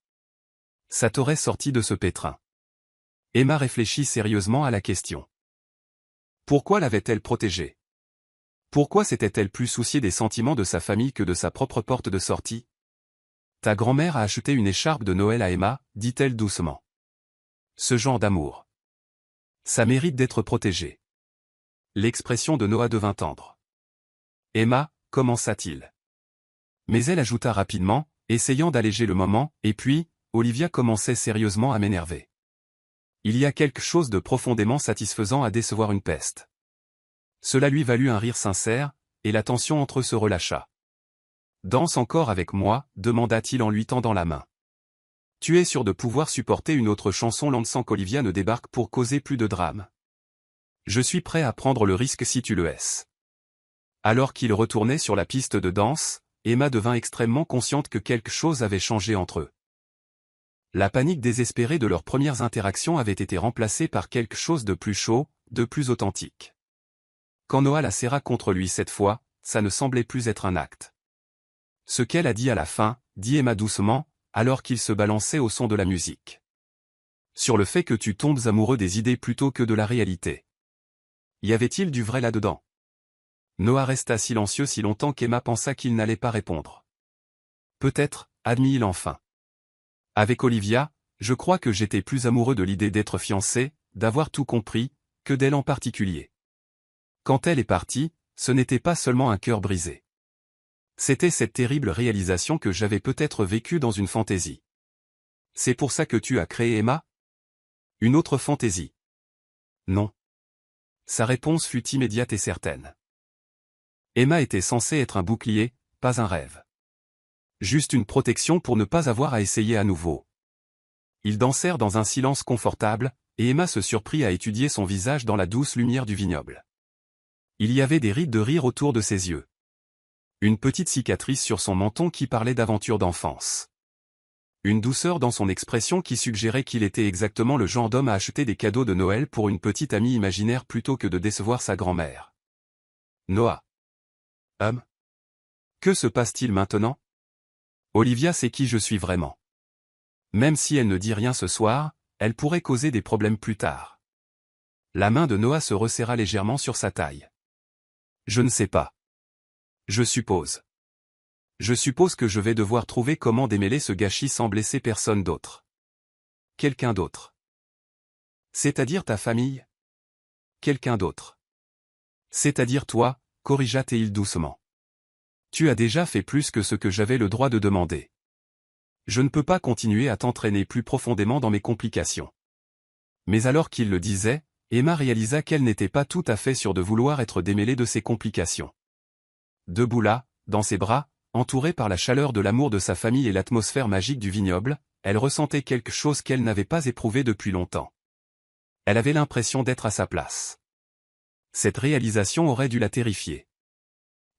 Ça t'aurait sorti de ce pétrin. » Emma réfléchit sérieusement à la question. Pourquoi l'avait-elle protégée? Pourquoi s'était-elle plus souciée des sentiments de sa famille que de sa propre porte de sortie? Ta grand-mère a acheté une écharpe de Noël à Emma, dit-elle doucement. Ce genre d'amour. Ça mérite d'être protégé. L'expression de Noah devint tendre. Emma, commença-t-il. Mais elle ajouta rapidement, essayant d'alléger le moment, et puis, Olivia commençait sérieusement à m'énerver. Il y a quelque chose de profondément satisfaisant à décevoir une peste. Cela lui valut un rire sincère, et la tension entre eux se relâcha. Danse encore avec moi, demanda-t-il en lui tendant la main. Tu es sûr de pouvoir supporter une autre chanson lente sans qu'Olivia ne débarque pour causer plus de drame? Je suis prêt à prendre le risque si tu le es. Alors qu'ils retournaient sur la piste de danse, Emma devint extrêmement consciente que quelque chose avait changé entre eux. La panique désespérée de leurs premières interactions avait été remplacée par quelque chose de plus chaud, de plus authentique. Quand Noah la serra contre lui cette fois, ça ne semblait plus être un acte. Ce qu'elle a dit à la fin, dit Emma doucement, alors qu'il se balançait au son de la musique. Sur le fait que tu tombes amoureux des idées plutôt que de la réalité. Y avait-il du vrai là-dedans? Noah resta silencieux si longtemps qu'Emma pensa qu'il n'allait pas répondre. Peut-être, admit-il enfin. Avec Olivia, je crois que j'étais plus amoureux de l'idée d'être fiancé, d'avoir tout compris, que d'elle en particulier. Quand elle est partie, ce n'était pas seulement un cœur brisé. C'était cette terrible réalisation que j'avais peut-être vécue dans une fantaisie. C'est pour ça que tu as créé Emma? Une autre fantaisie? Non. Sa réponse fut immédiate et certaine. Emma était censée être un bouclier, pas un rêve. Juste une protection pour ne pas avoir à essayer à nouveau. Ils dansèrent dans un silence confortable, et Emma se surprit à étudier son visage dans la douce lumière du vignoble. Il y avait des rides de rire autour de ses yeux. Une petite cicatrice sur son menton qui parlait d'aventure d'enfance. Une douceur dans son expression qui suggérait qu'il était exactement le genre d'homme à acheter des cadeaux de Noël pour une petite amie imaginaire plutôt que de décevoir sa grand-mère. Noah. Que se passe-t-il maintenant? Olivia sait qui je suis vraiment. Même si elle ne dit rien ce soir, elle pourrait causer des problèmes plus tard. La main de Noah se resserra légèrement sur sa taille. Je ne sais pas. Je suppose. Je suppose que je vais devoir trouver comment démêler ce gâchis sans blesser personne d'autre. Quelqu'un d'autre. C'est-à-dire ta famille? Quelqu'un d'autre. C'est-à-dire toi, corrigea Théil doucement. Tu as déjà fait plus que ce que j'avais le droit de demander. Je ne peux pas continuer à t'entraîner plus profondément dans mes complications. Mais alors qu'il le disait, Emma réalisa qu'elle n'était pas tout à fait sûre de vouloir être démêlée de ses complications. Debout là, dans ses bras, entourée par la chaleur de l'amour de sa famille et l'atmosphère magique du vignoble, elle ressentait quelque chose qu'elle n'avait pas éprouvé depuis longtemps. Elle avait l'impression d'être à sa place. Cette réalisation aurait dû la terrifier.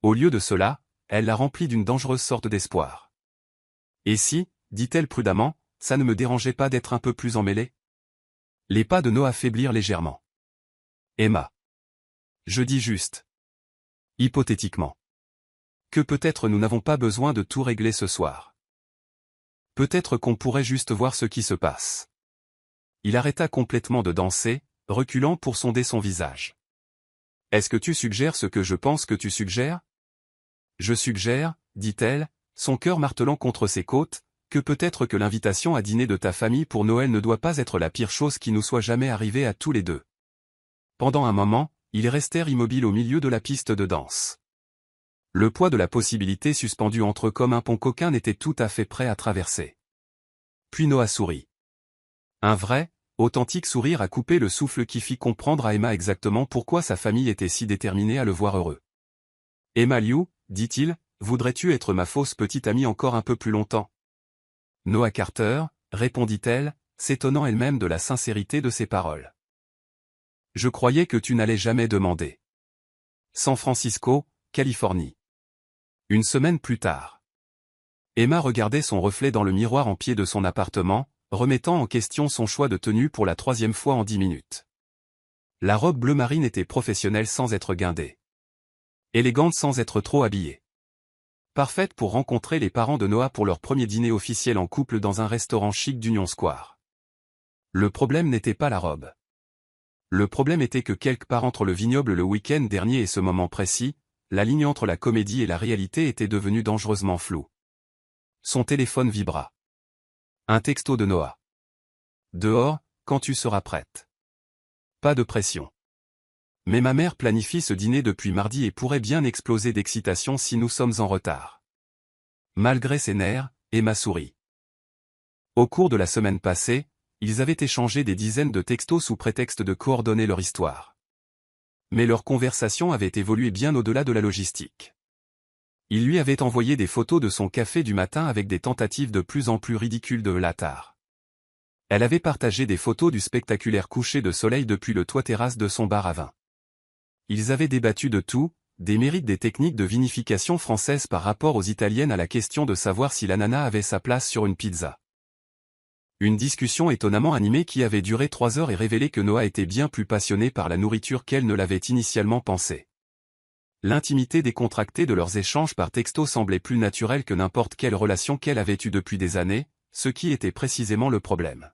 Au lieu de cela, elle la remplit d'une dangereuse sorte d'espoir. Et si, dit-elle prudemment, ça ne me dérangeait pas d'être un peu plus emmêlée? Les pas de Noah faiblirent légèrement. Emma. Je dis juste. Hypothétiquement. Que peut-être nous n'avons pas besoin de tout régler ce soir. Peut-être qu'on pourrait juste voir ce qui se passe. Il arrêta complètement de danser, reculant pour sonder son visage. Est-ce que tu suggères ce que je pense que tu suggères? Je suggère, dit-elle, son cœur martelant contre ses côtes, que peut-être que l'invitation à dîner de ta famille pour Noël ne doit pas être la pire chose qui nous soit jamais arrivée à tous les deux. Pendant un moment, ils restèrent immobiles au milieu de la piste de danse. Le poids de la possibilité suspendue entre eux comme un pont qu'aucun n'était tout à fait prêt à traverser. Puis Noah sourit. Un vrai, authentique sourire a coupé le souffle qui fit comprendre à Emma exactement pourquoi sa famille était si déterminée à le voir heureux. « Emma Liu, dit-il, voudrais-tu être ma fausse petite amie encore un peu plus longtemps ?» Noah Carter, répondit-elle, s'étonnant elle-même de la sincérité de ses paroles. « Je croyais que tu n'allais jamais demander. » San Francisco, Californie. Une semaine plus tard. Emma regardait son reflet dans le miroir en pied de son appartement, remettant en question son choix de tenue pour la 3e fois en 10 minutes. La robe bleu marine était professionnelle sans être guindée. Élégante sans être trop habillée. Parfaite pour rencontrer les parents de Noah pour leur premier dîner officiel en couple dans un restaurant chic d'Union Square. Le problème n'était pas la robe. Le problème était que quelque part entre le vignoble le week-end dernier et ce moment précis, la ligne entre la comédie et la réalité était devenue dangereusement floue. Son téléphone vibra. Un texto de Noah. Dehors, quand tu seras prête. Pas de pression. Mais ma mère planifie ce dîner depuis mardi et pourrait bien exploser d'excitation si nous sommes en retard. Malgré ses nerfs, Emma sourit. Au cours de la semaine passée, ils avaient échangé des dizaines de textos sous prétexte de coordonner leur histoire. Mais leur conversation avait évolué bien au-delà de la logistique. Il lui avait envoyé des photos de son café du matin avec des tentatives de plus en plus ridicules de l'attard. Elle avait partagé des photos du spectaculaire coucher de soleil depuis le toit-terrasse de son bar à vin. Ils avaient débattu de tout, des mérites des techniques de vinification françaises par rapport aux italiennes à la question de savoir si l'ananas avait sa place sur une pizza. Une discussion étonnamment animée qui avait duré 3 heures et révélé que Noah était bien plus passionné par la nourriture qu'elle ne l'avait initialement pensé. L'intimité décontractée de leurs échanges par texto semblait plus naturelle que n'importe quelle relation qu'elle avait eue depuis des années, ce qui était précisément le problème.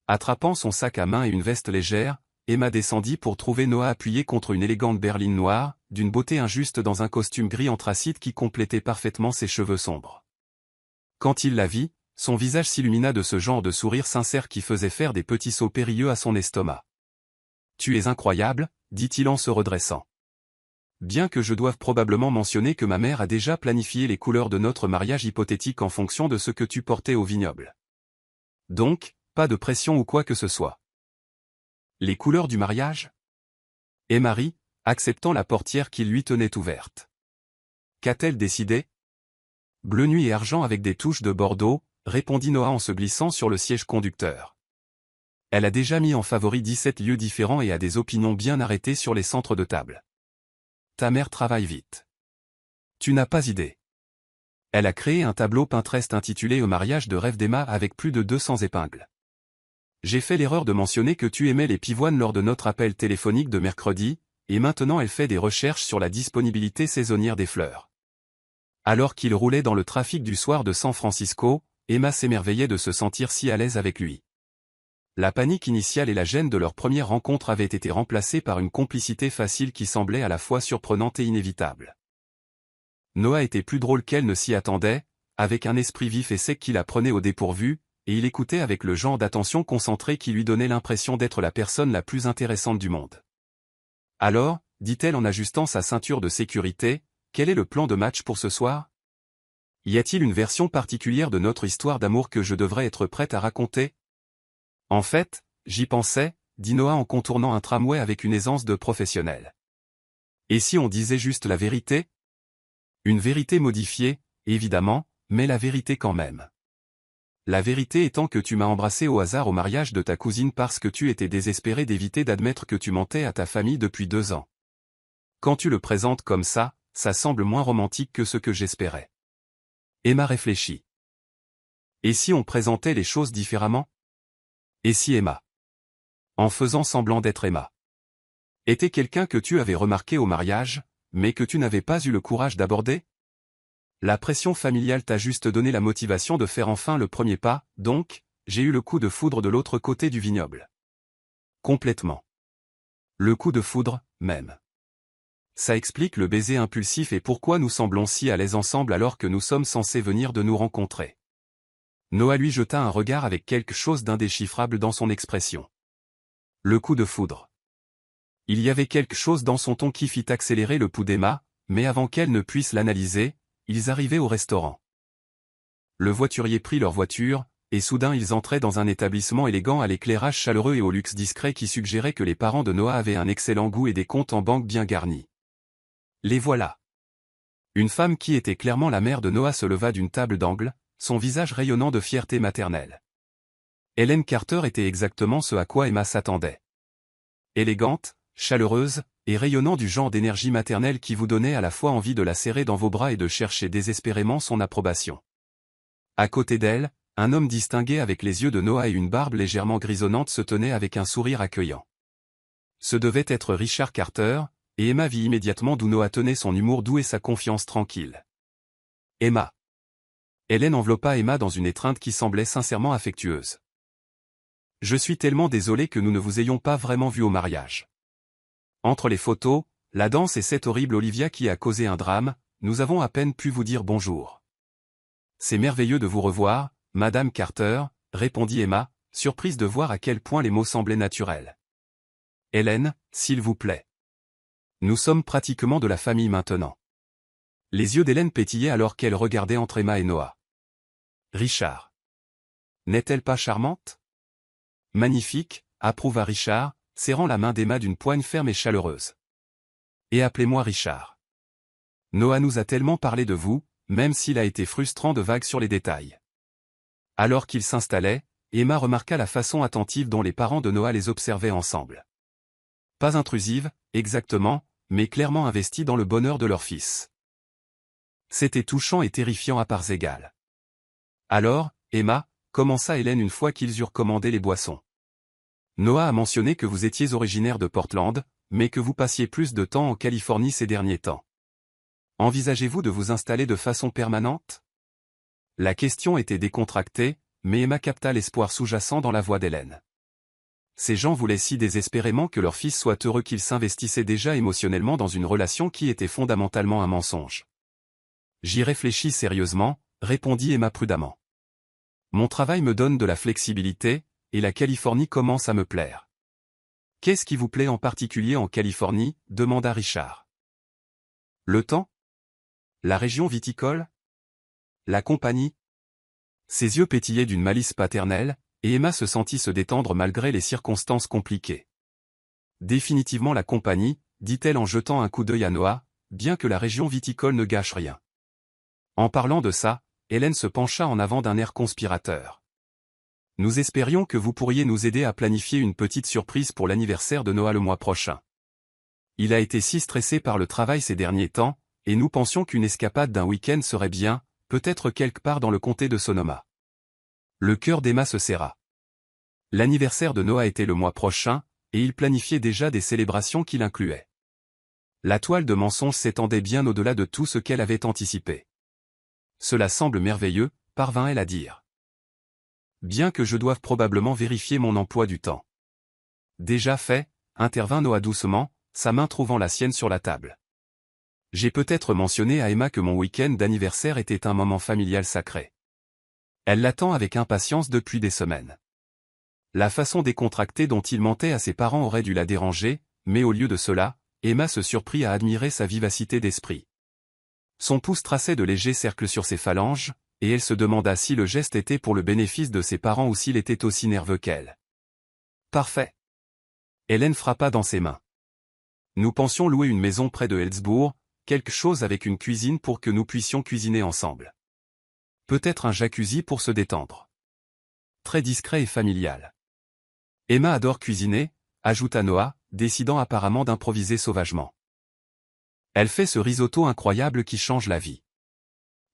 Attrapant son sac à main et une veste légère, Emma descendit pour trouver Noah appuyé contre une élégante berline noire, d'une beauté injuste dans un costume gris anthracite qui complétait parfaitement ses cheveux sombres. Quand il la vit, son visage s'illumina de ce genre de sourire sincère qui faisait faire des petits sauts périlleux à son estomac. « Tu es incroyable, dit-il en se redressant. Bien que je doive probablement mentionner que ma mère a déjà planifié les couleurs de notre mariage hypothétique en fonction de ce que tu portais au vignoble. Donc, pas de pression ou quoi que ce soit. » Les couleurs du mariage? Et Marie, acceptant la portière qui lui tenait ouverte. Qu'a-t-elle décidé? Bleu nuit et argent avec des touches de bordeaux, répondit Noah en se glissant sur le siège conducteur. Elle a déjà mis en favori 17 lieux différents et a des opinions bien arrêtées sur les centres de table. Ta mère travaille vite. Tu n'as pas idée. Elle a créé un tableau Pinterest intitulé Au mariage de rêve d'Emma avec plus de 200 épingles. J'ai fait l'erreur de mentionner que tu aimais les pivoines lors de notre appel téléphonique de mercredi, et maintenant elle fait des recherches sur la disponibilité saisonnière des fleurs. Alors qu'il roulait dans le trafic du soir de San Francisco, Emma s'émerveillait de se sentir si à l'aise avec lui. La panique initiale et la gêne de leur première rencontre avaient été remplacées par une complicité facile qui semblait à la fois surprenante et inévitable. Noah était plus drôle qu'elle ne s'y attendait, avec un esprit vif et sec qui la prenait au dépourvu, et il écoutait avec le genre d'attention concentrée qui lui donnait l'impression d'être la personne la plus intéressante du monde. Alors, dit-elle en ajustant sa ceinture de sécurité, quel est le plan de match pour ce soir? Y a-t-il une version particulière de notre histoire d'amour que je devrais être prête à raconter? En fait, j'y pensais, dit Noah en contournant un tramway avec une aisance de professionnel. Et si on disait juste la vérité? Une vérité modifiée, évidemment, mais la vérité quand même. La vérité étant que tu m'as embrassé au hasard au mariage de ta cousine parce que tu étais désespéré d'éviter d'admettre que tu mentais à ta famille depuis 2 ans. Quand tu le présentes comme ça semble moins romantique que ce que j'espérais. Emma réfléchit. Et si on présentait les choses différemment? Et si Emma, en faisant semblant d'être Emma, était quelqu'un que tu avais remarqué au mariage, mais que tu n'avais pas eu le courage d'aborder? La pression familiale t'a juste donné la motivation de faire enfin le premier pas, donc, j'ai eu le coup de foudre de l'autre côté du vignoble. Complètement. Le coup de foudre, même. Ça explique le baiser impulsif et pourquoi nous semblons si à l'aise ensemble alors que nous sommes censés venir de nous rencontrer. Noah lui jeta un regard avec quelque chose d'indéchiffrable dans son expression. Le coup de foudre. Il y avait quelque chose dans son ton qui fit accélérer le pouls d'Emma, mais avant qu'elle ne puisse l'analyser, ils arrivaient au restaurant. Le voiturier prit leur voiture, et soudain ils entraient dans un établissement élégant à l'éclairage chaleureux et au luxe discret qui suggérait que les parents de Noah avaient un excellent goût et des comptes en banque bien garnis. Les voilà. Une femme qui était clairement la mère de Noah se leva d'une table d'angle, son visage rayonnant de fierté maternelle. Helen Carter était exactement ce à quoi Emma s'attendait. Élégante, chaleureuse, et rayonnant du genre d'énergie maternelle qui vous donnait à la fois envie de la serrer dans vos bras et de chercher désespérément son approbation. À côté d'elle, un homme distingué avec les yeux de Noah et une barbe légèrement grisonnante se tenait avec un sourire accueillant. Ce devait être Richard Carter, et Emma vit immédiatement d'où Noah tenait son humour doux et sa confiance tranquille. Emma. Hélène enveloppa Emma dans une étreinte qui semblait sincèrement affectueuse. Je suis tellement désolé que nous ne vous ayons pas vraiment vu au mariage. Entre les photos, la danse et cette horrible Olivia qui a causé un drame, nous avons à peine pu vous dire bonjour. C'est merveilleux de vous revoir, Madame Carter, répondit Emma, surprise de voir à quel point les mots semblaient naturels. Hélène, s'il vous plaît. Nous sommes pratiquement de la famille maintenant. Les yeux d'Hélène pétillaient alors qu'elle regardait entre Emma et Noah. Richard. N'est-elle pas charmante? Magnifique, approuva Richard, serrant la main d'Emma d'une poigne ferme et chaleureuse. Et appelez-moi Richard. Noah nous a tellement parlé de vous, même s'il a été frustrant de vagues sur les détails. Alors qu'ils s'installaient, Emma remarqua la façon attentive dont les parents de Noah les observaient ensemble. Pas intrusive, exactement, mais clairement investie dans le bonheur de leur fils. C'était touchant et terrifiant à parts égales. Alors, Emma, commença Hélène une fois qu'ils eurent commandé les boissons. Noah a mentionné que vous étiez originaire de Portland, mais que vous passiez plus de temps en Californie ces derniers temps. Envisagez-vous de vous installer de façon permanente? La question était décontractée, mais Emma capta l'espoir sous-jacent dans la voix d'Hélène. Ces gens voulaient si désespérément que leur fils soit heureux qu'ils s'investissaient déjà émotionnellement dans une relation qui était fondamentalement un mensonge. J'y réfléchis sérieusement, répondit Emma prudemment. Mon travail me donne de la flexibilité, et la Californie commence à me plaire. Qu'est-ce qui vous plaît en particulier en Californie? Demanda Richard. Le temps? La région viticole? La compagnie? Ses yeux pétillaient d'une malice paternelle, et Emma se sentit se détendre malgré les circonstances compliquées. Définitivement la compagnie, dit-elle en jetant un coup d'œil à Noah, bien que la région viticole ne gâche rien. En parlant de ça, Hélène se pencha en avant d'un air conspirateur. Nous espérions que vous pourriez nous aider à planifier une petite surprise pour l'anniversaire de Noah le mois prochain. Il a été si stressé par le travail ces derniers temps, et nous pensions qu'une escapade d'un week-end serait bien, peut-être quelque part dans le comté de Sonoma. Le cœur d'Emma se serra. L'anniversaire de Noah était le mois prochain, et il planifiait déjà des célébrations qui l'incluaient. La toile de mensonges s'étendait bien au-delà de tout ce qu'elle avait anticipé. Cela semble merveilleux, parvint-elle à dire. Bien que je doive probablement vérifier mon emploi du temps. Déjà fait, intervint Noah doucement, sa main trouvant la sienne sur la table. J'ai peut-être mentionné à Emma que mon week-end d'anniversaire était un moment familial sacré. Elle l'attend avec impatience depuis des semaines. La façon décontractée dont il mentait à ses parents aurait dû la déranger, mais au lieu de cela, Emma se surprit à admirer sa vivacité d'esprit. Son pouce traçait de légers cercles sur ses phalanges, et elle se demanda si le geste était pour le bénéfice de ses parents ou s'il était aussi nerveux qu'elle. Parfait. Hélène frappa dans ses mains. Nous pensions louer une maison près de Healdsburg, quelque chose avec une cuisine pour que nous puissions cuisiner ensemble. Peut-être un jacuzzi pour se détendre. très discret et familial. Emma adore cuisiner, ajouta Noah, décidant apparemment d'improviser sauvagement. Elle fait ce risotto incroyable qui change la vie.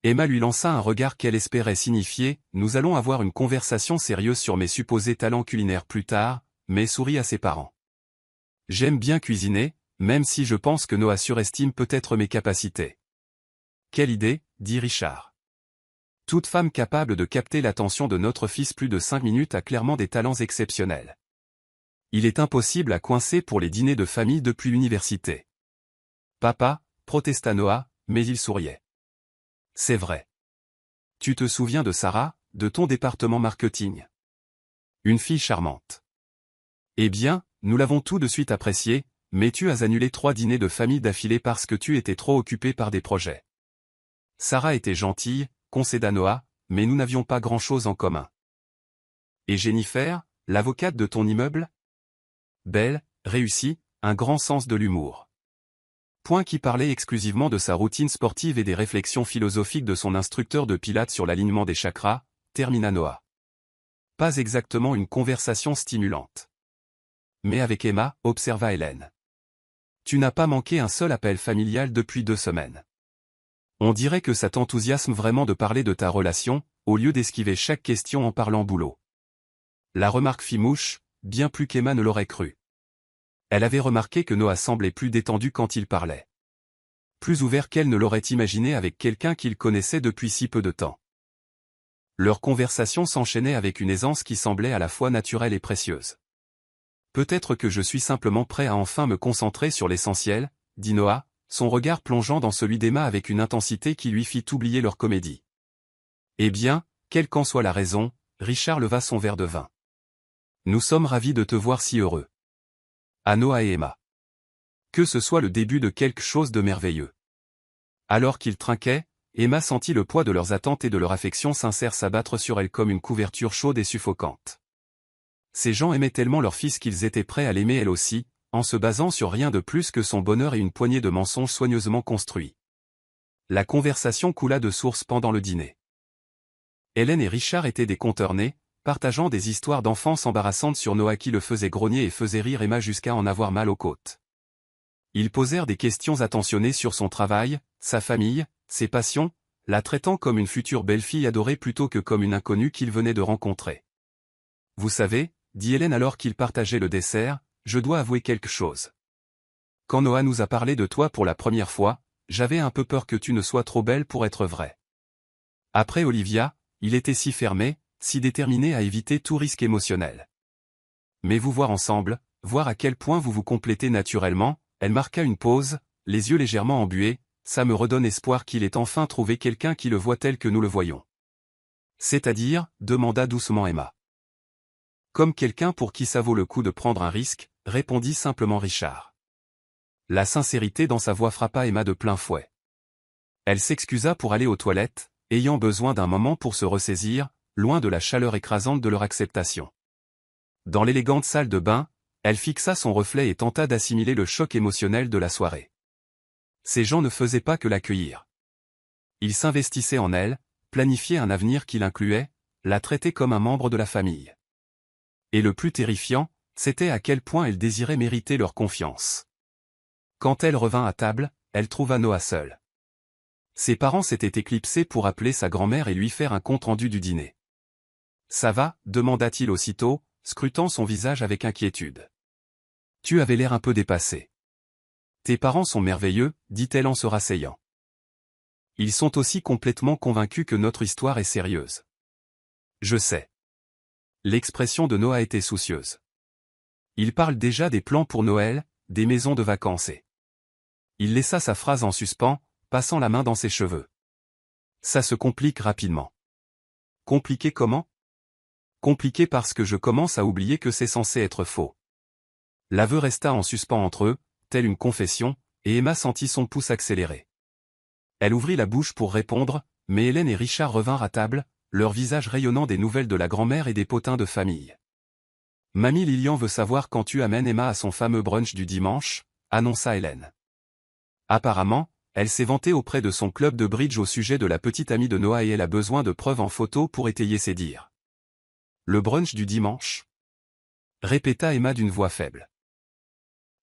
Emma lui lança un regard qu'elle espérait signifier « Nous allons avoir une conversation sérieuse sur mes supposés talents culinaires plus tard », mais sourit à ses parents. « J'aime bien cuisiner, même si je pense que Noah surestime peut-être mes capacités. » « Quelle idée » dit Richard. « Toute femme capable de capter l'attention de notre fils plus de 5 minutes a clairement des talents exceptionnels. Il est impossible à coincer pour les dîners de famille depuis l'université. »« Papa » protesta Noah, mais il souriait. « C'est vrai. Tu te souviens de Sarah, de ton département marketing? Une fille charmante. Eh bien, nous l'avons tout de suite appréciée, mais tu as annulé 3 dîners de famille d'affilée parce que tu étais trop occupé par des projets. » Sarah était gentille, concéda Noah, mais nous n'avions pas grand-chose en commun. Et Jennifer, l'avocate de ton immeuble? Belle, réussie, un grand sens de l'humour. Point qui parlait exclusivement de sa routine sportive et des réflexions philosophiques de son instructeur de pilates sur l'alignement des chakras, termina Noah. Pas exactement une conversation stimulante. Mais avec Emma, observa Hélène. Tu n'as pas manqué un seul appel familial depuis 2 semaines. On dirait que ça t'enthousiasme vraiment de parler de ta relation, au lieu d'esquiver chaque question en parlant boulot. La remarque fit mouche, bien plus qu'Emma ne l'aurait cru. Elle avait remarqué que Noah semblait plus détendu quand il parlait. Plus ouvert qu'elle ne l'aurait imaginé avec quelqu'un qu'il connaissait depuis si peu de temps. Leur conversation s'enchaînait avec une aisance qui semblait à la fois naturelle et précieuse. Peut-être que je suis simplement prêt à enfin me concentrer sur l'essentiel, dit Noah, son regard plongeant dans celui d'Emma avec une intensité qui lui fit oublier leur comédie. Eh bien, quelle qu'en soit la raison, Richard leva son verre de vin. Nous sommes ravis de te voir si heureux. À Noah et Emma. Que ce soit le début de quelque chose de merveilleux. Alors qu'ils trinquaient, Emma sentit le poids de leurs attentes et de leur affection sincère s'abattre sur elle comme une couverture chaude et suffocante. Ces gens aimaient tellement leur fils qu'ils étaient prêts à l'aimer elle aussi, en se basant sur rien de plus que son bonheur et une poignée de mensonges soigneusement construits. La conversation coula de source pendant le dîner. Hélène et Richard étaient des conteurs nés, partageant des histoires d'enfance embarrassantes sur Noah qui le faisait grogner et faisait rire Emma jusqu'à en avoir mal aux côtes. Ils posèrent des questions attentionnées sur son travail, sa famille, ses passions, la traitant comme une future belle-fille adorée plutôt que comme une inconnue qu'il venait de rencontrer. « Vous savez, » dit Hélène alors qu'ils partageaient le dessert, « je dois avouer quelque chose. Quand Noah nous a parlé de toi pour la première fois, j'avais un peu peur que tu ne sois trop belle pour être vraie. Après Olivia, il était si fermé, si déterminé à éviter tout risque émotionnel. Mais vous voir ensemble, voir à quel point vous vous complétez naturellement, » elle marqua une pause, les yeux légèrement embués, « ça me redonne espoir qu'il ait enfin trouvé quelqu'un qui le voit tel que nous le voyons. » « C'est-à-dire » demanda doucement Emma. « Comme quelqu'un pour qui ça vaut le coup de prendre un risque, » répondit simplement Richard. La sincérité dans sa voix frappa Emma de plein fouet. Elle s'excusa pour aller aux toilettes, ayant besoin d'un moment pour se ressaisir, loin de la chaleur écrasante de leur acceptation. Dans l'élégante salle de bain, elle fixa son reflet et tenta d'assimiler le choc émotionnel de la soirée. Ces gens ne faisaient pas que l'accueillir. Ils s'investissaient en elle, planifiaient un avenir qui l'incluait, la traitaient comme un membre de la famille. Et le plus terrifiant, c'était à quel point elle désirait mériter leur confiance. Quand elle revint à table, elle trouva Noah seul. Ses parents s'étaient éclipsés pour appeler sa grand-mère et lui faire un compte-rendu du dîner. « Ça va » demanda-t-il aussitôt, scrutant son visage avec inquiétude. « Tu avais l'air un peu dépassé. »« Tes parents sont merveilleux » dit-elle en se rasseyant. « Ils sont aussi complètement convaincus que notre histoire est sérieuse. »« Je sais. » L'expression de Noah était soucieuse. Il parle déjà des plans pour Noël, des maisons de vacances et... Il laissa sa phrase en suspens, passant la main dans ses cheveux. Ça se complique rapidement. Compliqué comment? Compliqué parce que je commence à oublier que c'est censé être faux. L'aveu resta en suspens entre eux, telle une confession, et Emma sentit son pouce accélérer. Elle ouvrit la bouche pour répondre, mais Hélène et Richard revinrent à table, leurs visages rayonnant des nouvelles de la grand-mère et des potins de famille. « Mamie Lilian veut savoir quand tu amènes Emma à son fameux brunch du dimanche » annonça Hélène. Apparemment, elle s'est vantée auprès de son club de bridge au sujet de la petite amie de Noah et elle a besoin de preuves en photo pour étayer ses dires. Le brunch du dimanche? Répéta Emma d'une voix faible.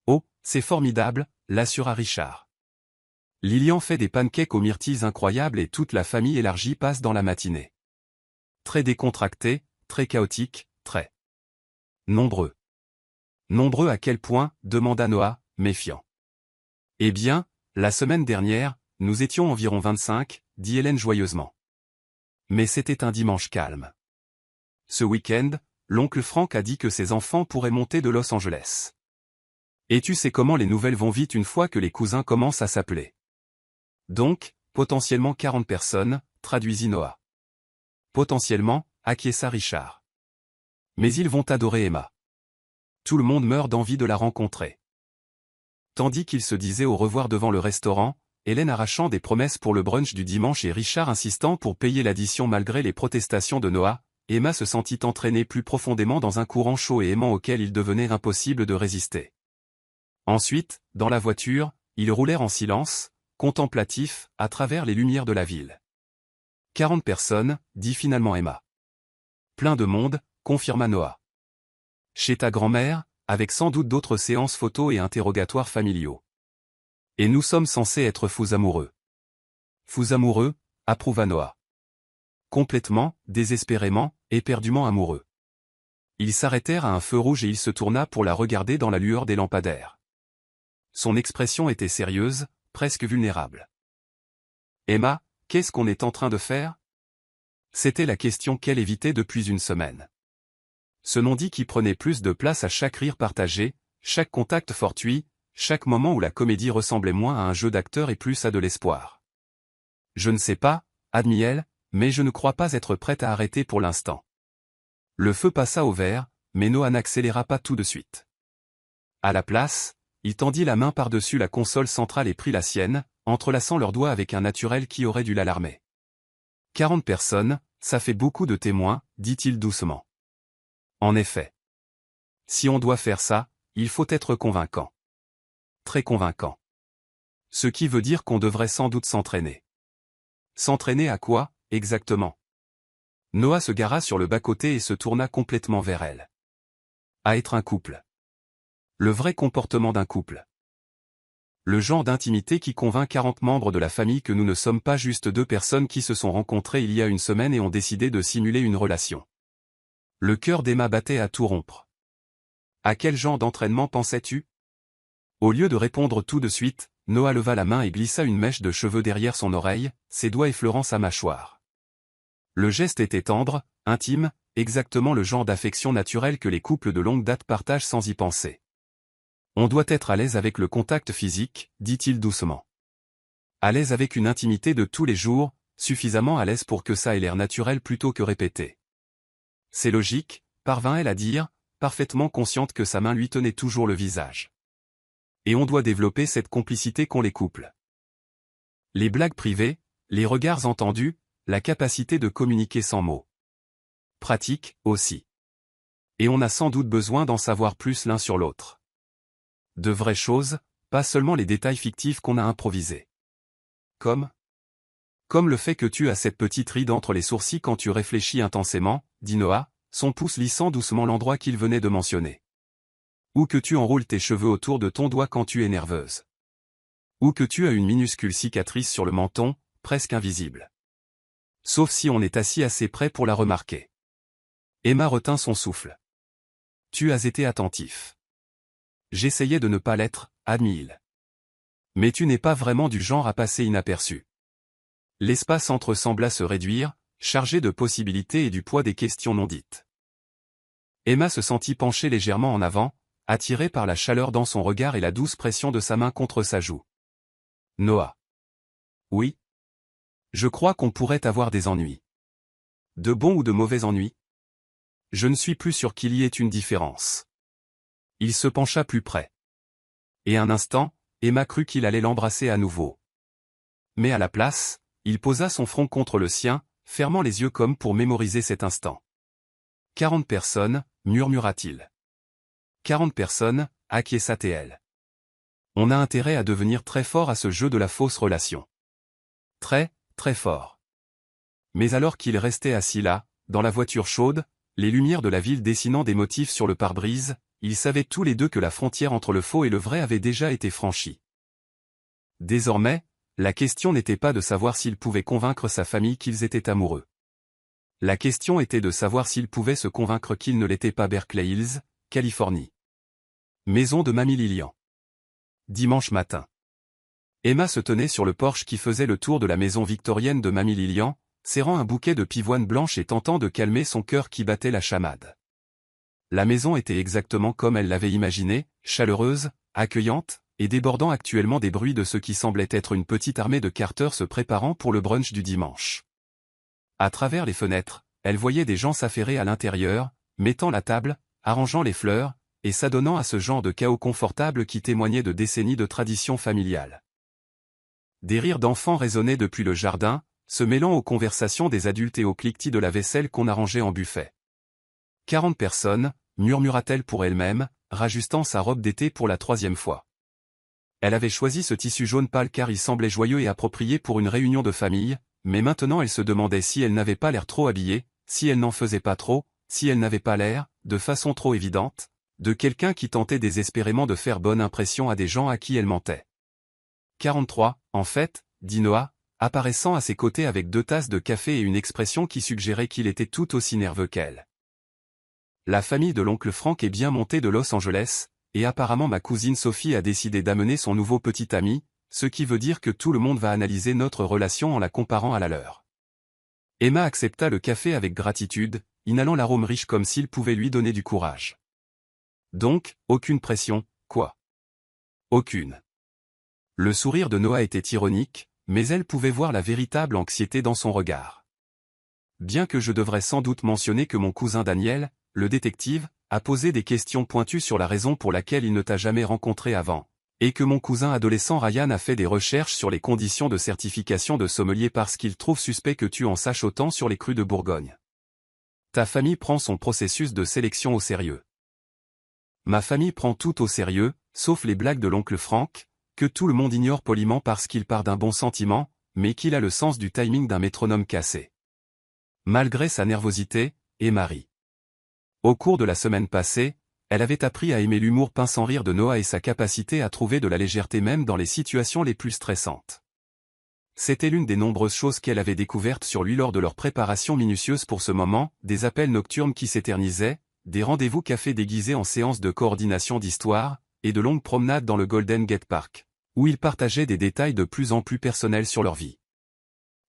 Oh, c'est formidable, l'assura Richard. Lilian fait des pancakes aux myrtilles incroyables et toute la famille élargie passe dans la matinée. Très décontracté, très chaotique, très nombreux. Nombreux à quel point? Demanda Noah, méfiant. Eh bien, la semaine dernière, nous étions environ 25, dit Hélène joyeusement. Mais c'était un dimanche calme. Ce week-end, l'oncle Frank a dit que ses enfants pourraient monter de Los Angeles. Et tu sais comment les nouvelles vont vite une fois que les cousins commencent à s'appeler. Donc, potentiellement 40 personnes, traduisit Noah. Potentiellement, acquiesça Richard. Mais ils vont adorer Emma. Tout le monde meurt d'envie de la rencontrer. Tandis qu'ils se disaient au revoir devant le restaurant, Hélène arrachant des promesses pour le brunch du dimanche et Richard insistant pour payer l'addition malgré les protestations de Noah, Emma se sentit entraînée plus profondément dans un courant chaud et aimant auquel il devenait impossible de résister. Ensuite, dans la voiture, ils roulèrent en silence, contemplatifs, à travers les lumières de la ville. 40 personnes, dit finalement Emma. Plein de monde, confirma Noah. Chez ta grand-mère, avec sans doute d'autres séances photos et interrogatoires familiaux. Et nous sommes censés être fous amoureux. Fous amoureux, approuva Noah. Complètement, désespérément, éperdument amoureux. Ils s'arrêtèrent à un feu rouge et il se tourna pour la regarder dans la lueur des lampadaires. Son expression était sérieuse, presque vulnérable. Emma, qu'est-ce qu'on est en train de faire? C'était la question qu'elle évitait depuis une semaine. Ce non-dit qui prenait plus de place à chaque rire partagé, chaque contact fortuit, chaque moment où la comédie ressemblait moins à un jeu d'acteur et plus à de l'espoir. Je ne sais pas, admit elle, mais je ne crois pas être prête à arrêter pour l'instant. Le feu passa au vert, mais Noah n'accéléra pas tout de suite. À la place, il tendit la main par-dessus la console centrale et prit la sienne, entrelaçant leurs doigts avec un naturel qui aurait dû l'alarmer. 40 personnes, ça fait beaucoup de témoins, dit-il doucement. En effet. Si on doit faire ça, il faut être convaincant. Très convaincant. Ce qui veut dire qu'on devrait sans doute s'entraîner. S'entraîner à quoi, exactement? Noah se gara sur le bas-côté et se tourna complètement vers elle. À être un couple. Le vrai comportement d'un couple. Le genre d'intimité qui convainc 40 membres de la famille que nous ne sommes pas juste deux personnes qui se sont rencontrées il y a une semaine et ont décidé de simuler une relation. Le cœur d'Emma battait à tout rompre. À quel genre d'entraînement pensais-tu? Au lieu de répondre tout de suite, Noah leva la main et glissa une mèche de cheveux derrière son oreille, ses doigts effleurant sa mâchoire. Le geste était tendre, intime, exactement le genre d'affection naturelle que les couples de longue date partagent sans y penser. On doit être à l'aise avec le contact physique, dit-il doucement. À l'aise avec une intimité de tous les jours, suffisamment à l'aise pour que ça ait l'air naturel plutôt que répété. C'est logique, parvint-elle à dire, parfaitement consciente que sa main lui tenait toujours le visage. Et on doit développer cette complicité qu'ont les couples. Les blagues privées, les regards entendus, la capacité de communiquer sans mots. Pratique, aussi. Et on a sans doute besoin d'en savoir plus l'un sur l'autre. De vraies choses, pas seulement les détails fictifs qu'on a improvisés. Comme le fait que tu as cette petite ride entre les sourcils quand tu réfléchis intensément, dit Noah, son pouce lissant doucement l'endroit qu'il venait de mentionner. Ou que tu enroules tes cheveux autour de ton doigt quand tu es nerveuse. Ou que tu as une minuscule cicatrice sur le menton, presque invisible. Sauf si on est assis assez près pour la remarquer. Emma retint son souffle. Tu as été attentif. J'essayais de ne pas l'être, admit-il. Mais tu n'es pas vraiment du genre à passer inaperçu. L'espace entre sembla se réduire, chargé de possibilités et du poids des questions non dites. Emma se sentit pencher légèrement en avant, attirée par la chaleur dans son regard et la douce pression de sa main contre sa joue. Noah. Oui. Je crois qu'on pourrait avoir des ennuis. De bons ou de mauvais ennuis? Je ne suis plus sûr qu'il y ait une différence. Il se pencha plus près. Et un instant, Emma crut qu'il allait l'embrasser à nouveau. Mais à la place, il posa son front contre le sien, fermant les yeux comme pour mémoriser cet instant. 40 personnes, murmura-t-il. 40 personnes, acquiesça-t-elle. On a intérêt à devenir très fort à ce jeu de la fausse relation. Très, très fort. Mais alors qu'il restait assis là, dans la voiture chaude, les lumières de la ville dessinant des motifs sur le pare-brise, ils savaient tous les deux que la frontière entre le faux et le vrai avait déjà été franchie. Désormais, la question n'était pas de savoir s'il pouvait convaincre sa famille qu'ils étaient amoureux. La question était de savoir s'il pouvait se convaincre qu'il ne l'était pas. Berkeley Hills, Californie. Maison de Mamie Lillian. Dimanche matin. Emma se tenait sur le porche qui faisait le tour de la maison victorienne de Mamie Lillian, serrant un bouquet de pivoine blanche et tentant de calmer son cœur qui battait la chamade. La maison était exactement comme elle l'avait imaginé, chaleureuse, accueillante, et débordant actuellement des bruits de ce qui semblait être une petite armée de Carter se préparant pour le brunch du dimanche. À travers les fenêtres, elle voyait des gens s'affairer à l'intérieur, mettant la table, arrangeant les fleurs, et s'adonnant à ce genre de chaos confortable qui témoignait de décennies de tradition familiale. Des rires d'enfants résonnaient depuis le jardin, se mêlant aux conversations des adultes et au cliquetis de la vaisselle qu'on arrangeait en buffet. 40 personnes, murmura-t-elle pour elle-même, rajustant sa robe d'été pour la 3e fois. Elle avait choisi ce tissu jaune pâle car il semblait joyeux et approprié pour une réunion de famille, mais maintenant elle se demandait si elle n'avait pas l'air trop habillée, si elle n'en faisait pas trop, si elle n'avait pas l'air, de façon trop évidente, de quelqu'un qui tentait désespérément de faire bonne impression à des gens à qui elle mentait. 43, en fait, dit Noah, apparaissant à ses côtés avec 2 tasses de café et une expression qui suggérait qu'il était tout aussi nerveux qu'elle. La famille de l'oncle Frank est bien montée de Los Angeles, et apparemment ma cousine Sophie a décidé d'amener son nouveau petit ami, ce qui veut dire que tout le monde va analyser notre relation en la comparant à la leur. Emma accepta le café avec gratitude, inhalant l'arôme riche comme s'il pouvait lui donner du courage. Donc, aucune pression, quoi? Aucune. Le sourire de Noah était ironique, mais elle pouvait voir la véritable anxiété dans son regard. Bien que je devrais sans doute mentionner que mon cousin Daniel, le détective, a posé des questions pointues sur la raison pour laquelle il ne t'a jamais rencontré avant, et que mon cousin adolescent Ryan a fait des recherches sur les conditions de certification de sommelier parce qu'il trouve suspect que tu en saches autant sur les crus de Bourgogne. Ta famille prend son processus de sélection au sérieux. Ma famille prend tout au sérieux, sauf les blagues de l'oncle Frank, que tout le monde ignore poliment parce qu'il part d'un bon sentiment, mais qu'il a le sens du timing d'un métronome cassé. Malgré sa nervosité, Emma rit. Au cours de la semaine passée, elle avait appris à aimer l'humour pince sans rire de Noah et sa capacité à trouver de la légèreté même dans les situations les plus stressantes. C'était l'une des nombreuses choses qu'elle avait découvertes sur lui lors de leur préparation minutieuse pour ce moment, des appels nocturnes qui s'éternisaient, des rendez-vous café déguisés en séances de coordination d'histoire, et de longues promenades dans le Golden Gate Park, où ils partageaient des détails de plus en plus personnels sur leur vie.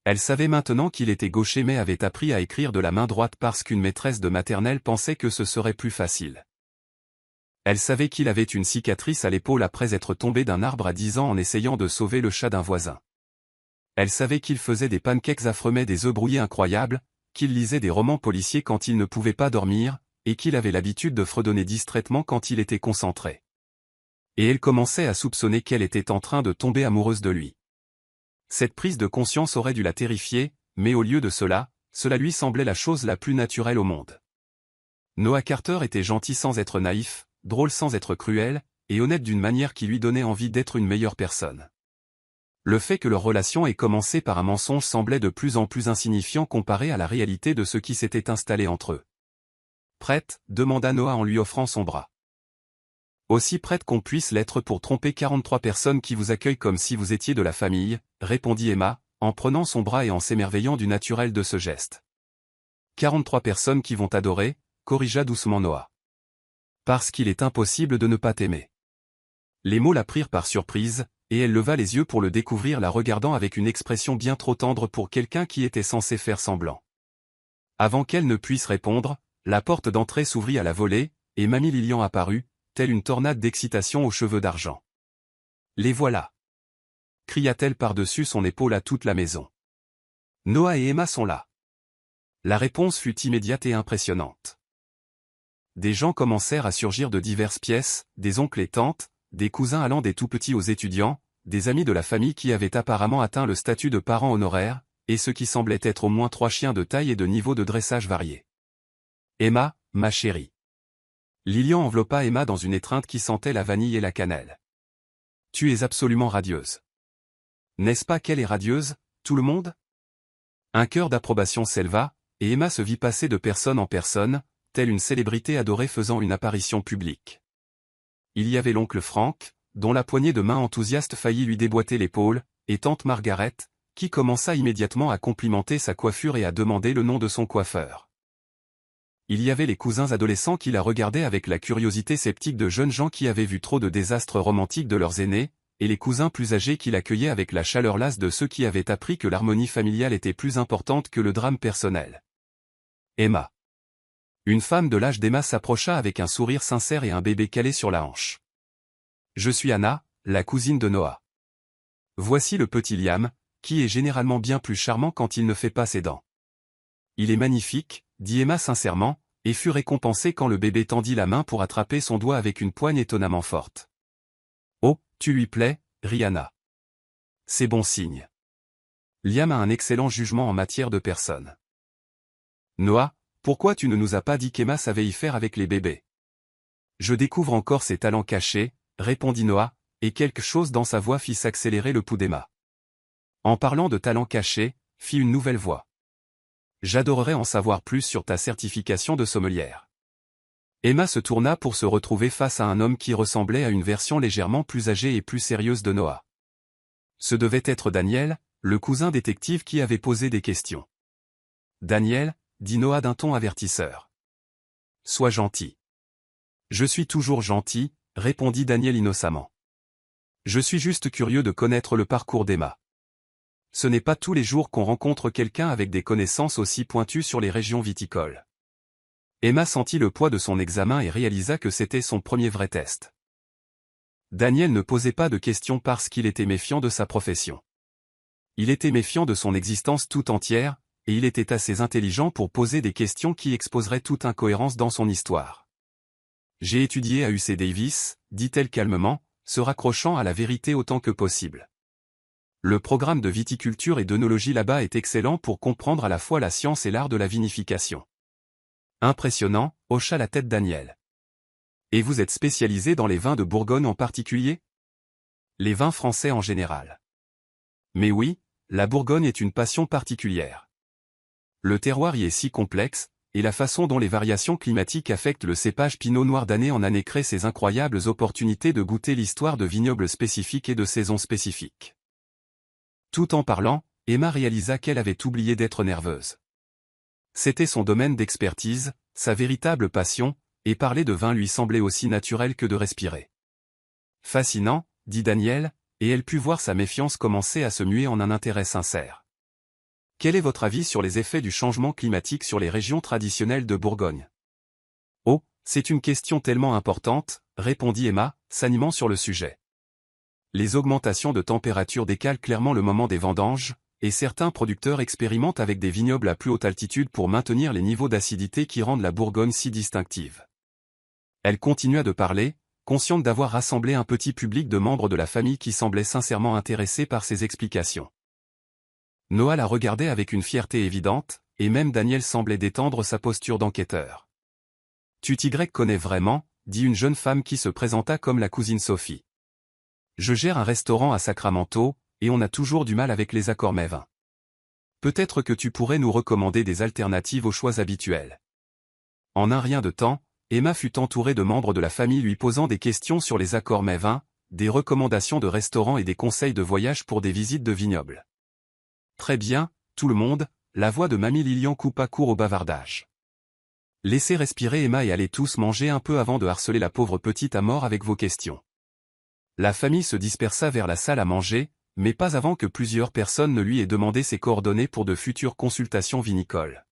Elle savait maintenant qu'il était gaucher mais avait appris à écrire de la main droite parce qu'une maîtresse de maternelle pensait que ce serait plus facile. Elle savait qu'il avait une cicatrice à l'épaule après être tombé d'un arbre à 10 ans en essayant de sauver le chat d'un voisin. Elle savait qu'il faisait des pancakes affreux mais des œufs brouillés incroyables, qu'il lisait des romans policiers quand il ne pouvait pas dormir, et qu'il avait l'habitude de fredonner distraitement quand il était concentré. Et elle commençait à soupçonner qu'elle était en train de tomber amoureuse de lui. Cette prise de conscience aurait dû la terrifier, mais au lieu de cela, cela lui semblait la chose la plus naturelle au monde. Noah Carter était gentil sans être naïf, drôle sans être cruel, et honnête d'une manière qui lui donnait envie d'être une meilleure personne. Le fait que leur relation ait commencé par un mensonge semblait de plus en plus insignifiant comparé à la réalité de ce qui s'était installé entre eux. Prête, demanda Noah en lui offrant son bras. Aussi prête qu'on puisse l'être pour tromper 43 personnes qui vous accueillent comme si vous étiez de la famille, répondit Emma, en prenant son bras et en s'émerveillant du naturel de ce geste. 43 personnes qui vont t'adorer, corrigea doucement Noah. Parce qu'il est impossible de ne pas t'aimer. Les mots la prirent par surprise, et elle leva les yeux pour le découvrir la regardant avec une expression bien trop tendre pour quelqu'un qui était censé faire semblant. Avant qu'elle ne puisse répondre, la porte d'entrée s'ouvrit à la volée, et Mamie Lillian apparut, telle une tornade d'excitation aux cheveux d'argent. Les voilà! Cria-t-elle par-dessus son épaule à toute la maison. Noah et Emma sont là. La réponse fut immédiate et impressionnante. Des gens commencèrent à surgir de diverses pièces, des oncles et tantes, des cousins allant des tout-petits aux étudiants, des amis de la famille qui avaient apparemment atteint le statut de parents honoraires, et ce qui semblait être au moins 3 chiens de taille et de niveau de dressage variés. Emma, ma chérie. Lillian enveloppa Emma dans une étreinte qui sentait la vanille et la cannelle. Tu es absolument radieuse. N'est-ce pas qu'elle est radieuse, tout le monde? Un chœur d'approbation s'éleva, et Emma se vit passer de personne en personne, telle une célébrité adorée faisant une apparition publique. Il y avait l'oncle Frank, dont la poignée de main enthousiaste faillit lui déboîter l'épaule, et tante Margaret, qui commença immédiatement à complimenter sa coiffure et à demander le nom de son coiffeur. Il y avait les cousins adolescents qui la regardaient avec la curiosité sceptique de jeunes gens qui avaient vu trop de désastres romantiques de leurs aînés, et les cousins plus âgés qui l'accueillaient avec la chaleur lasse de ceux qui avaient appris que l'harmonie familiale était plus importante que le drame personnel. Emma. Une femme de l'âge d'Emma s'approcha avec un sourire sincère et un bébé calé sur la hanche. « Je suis Anna, la cousine de Noah. Voici le petit Liam, qui est généralement bien plus charmant quand il ne fait pas ses dents. »« Il est magnifique, » dit Emma sincèrement, et fut récompensée quand le bébé tendit la main pour attraper son doigt avec une poigne étonnamment forte. « Oh, tu lui plais, » rit Anna. « C'est bon signe. Liam a un excellent jugement en matière de personnes. »« Noah, pourquoi tu ne nous as pas dit qu'Emma savait y faire avec les bébés ? » ?»« Je découvre encore ses talents cachés, » répondit Noah, et quelque chose dans sa voix fit s'accélérer le pouls d'Emma. En parlant de talents cachés, fit une nouvelle voix. J'adorerais en savoir plus sur ta certification de sommelière. Emma se tourna pour se retrouver face à un homme qui ressemblait à une version légèrement plus âgée et plus sérieuse de Noah. Ce devait être Daniel, le cousin détective qui avait posé des questions. Daniel, dit Noah d'un ton avertisseur. Sois gentil. Je suis toujours gentil, répondit Daniel innocemment. Je suis juste curieux de connaître le parcours d'Emma. Ce n'est pas tous les jours qu'on rencontre quelqu'un avec des connaissances aussi pointues sur les régions viticoles. Emma sentit le poids de son examen et réalisa que c'était son premier vrai test. Daniel ne posait pas de questions parce qu'il était méfiant de sa profession. Il était méfiant de son existence tout entière, et il était assez intelligent pour poser des questions qui exposeraient toute incohérence dans son histoire. J'ai étudié à UC Davis, dit-elle calmement, se raccrochant à la vérité autant que possible. Le programme de viticulture et d'œnologie là-bas est excellent pour comprendre à la fois la science et l'art de la vinification. Impressionnant, hocha la tête Daniel. Et vous êtes spécialisé dans les vins de Bourgogne en particulier ? Les vins français en général. Mais oui, la Bourgogne est une passion particulière. Le terroir y est si complexe, et la façon dont les variations climatiques affectent le cépage pinot noir d'année en année crée ces incroyables opportunités de goûter l'histoire de vignobles spécifiques et de saisons spécifiques. Tout en parlant, Emma réalisa qu'elle avait oublié d'être nerveuse. C'était son domaine d'expertise, sa véritable passion, et parler de vin lui semblait aussi naturel que de respirer. Fascinant, dit Daniel, et elle put voir sa méfiance commencer à se muer en un intérêt sincère. Quel est votre avis sur les effets du changement climatique sur les régions traditionnelles de Bourgogne ? Oh, c'est une question tellement importante, répondit Emma, s'animant sur le sujet. Les augmentations de température décalent clairement le moment des vendanges, et certains producteurs expérimentent avec des vignobles à plus haute altitude pour maintenir les niveaux d'acidité qui rendent la Bourgogne si distinctive. Elle continua de parler, consciente d'avoir rassemblé un petit public de membres de la famille qui semblaient sincèrement intéressés par ses explications. Noah la regardait avec une fierté évidente, et même Daniel semblait détendre sa posture d'enquêteur. « Tu t'y connais vraiment ?» dit une jeune femme qui se présenta comme la cousine Sophie. « Je gère un restaurant à Sacramento, et on a toujours du mal avec les accords mets-vins. Peut-être que tu pourrais nous recommander des alternatives aux choix habituels. » En un rien de temps, Emma fut entourée de membres de la famille lui posant des questions sur les accords mets-vins, des recommandations de restaurants et des conseils de voyage pour des visites de vignobles. « Très bien, tout le monde », la voix de Mamie Lilian coupa court au bavardage. « Laissez respirer Emma et allez tous manger un peu avant de harceler la pauvre petite à mort avec vos questions. » La famille se dispersa vers la salle à manger, mais pas avant que plusieurs personnes ne lui aient demandé ses coordonnées pour de futures consultations vinicoles.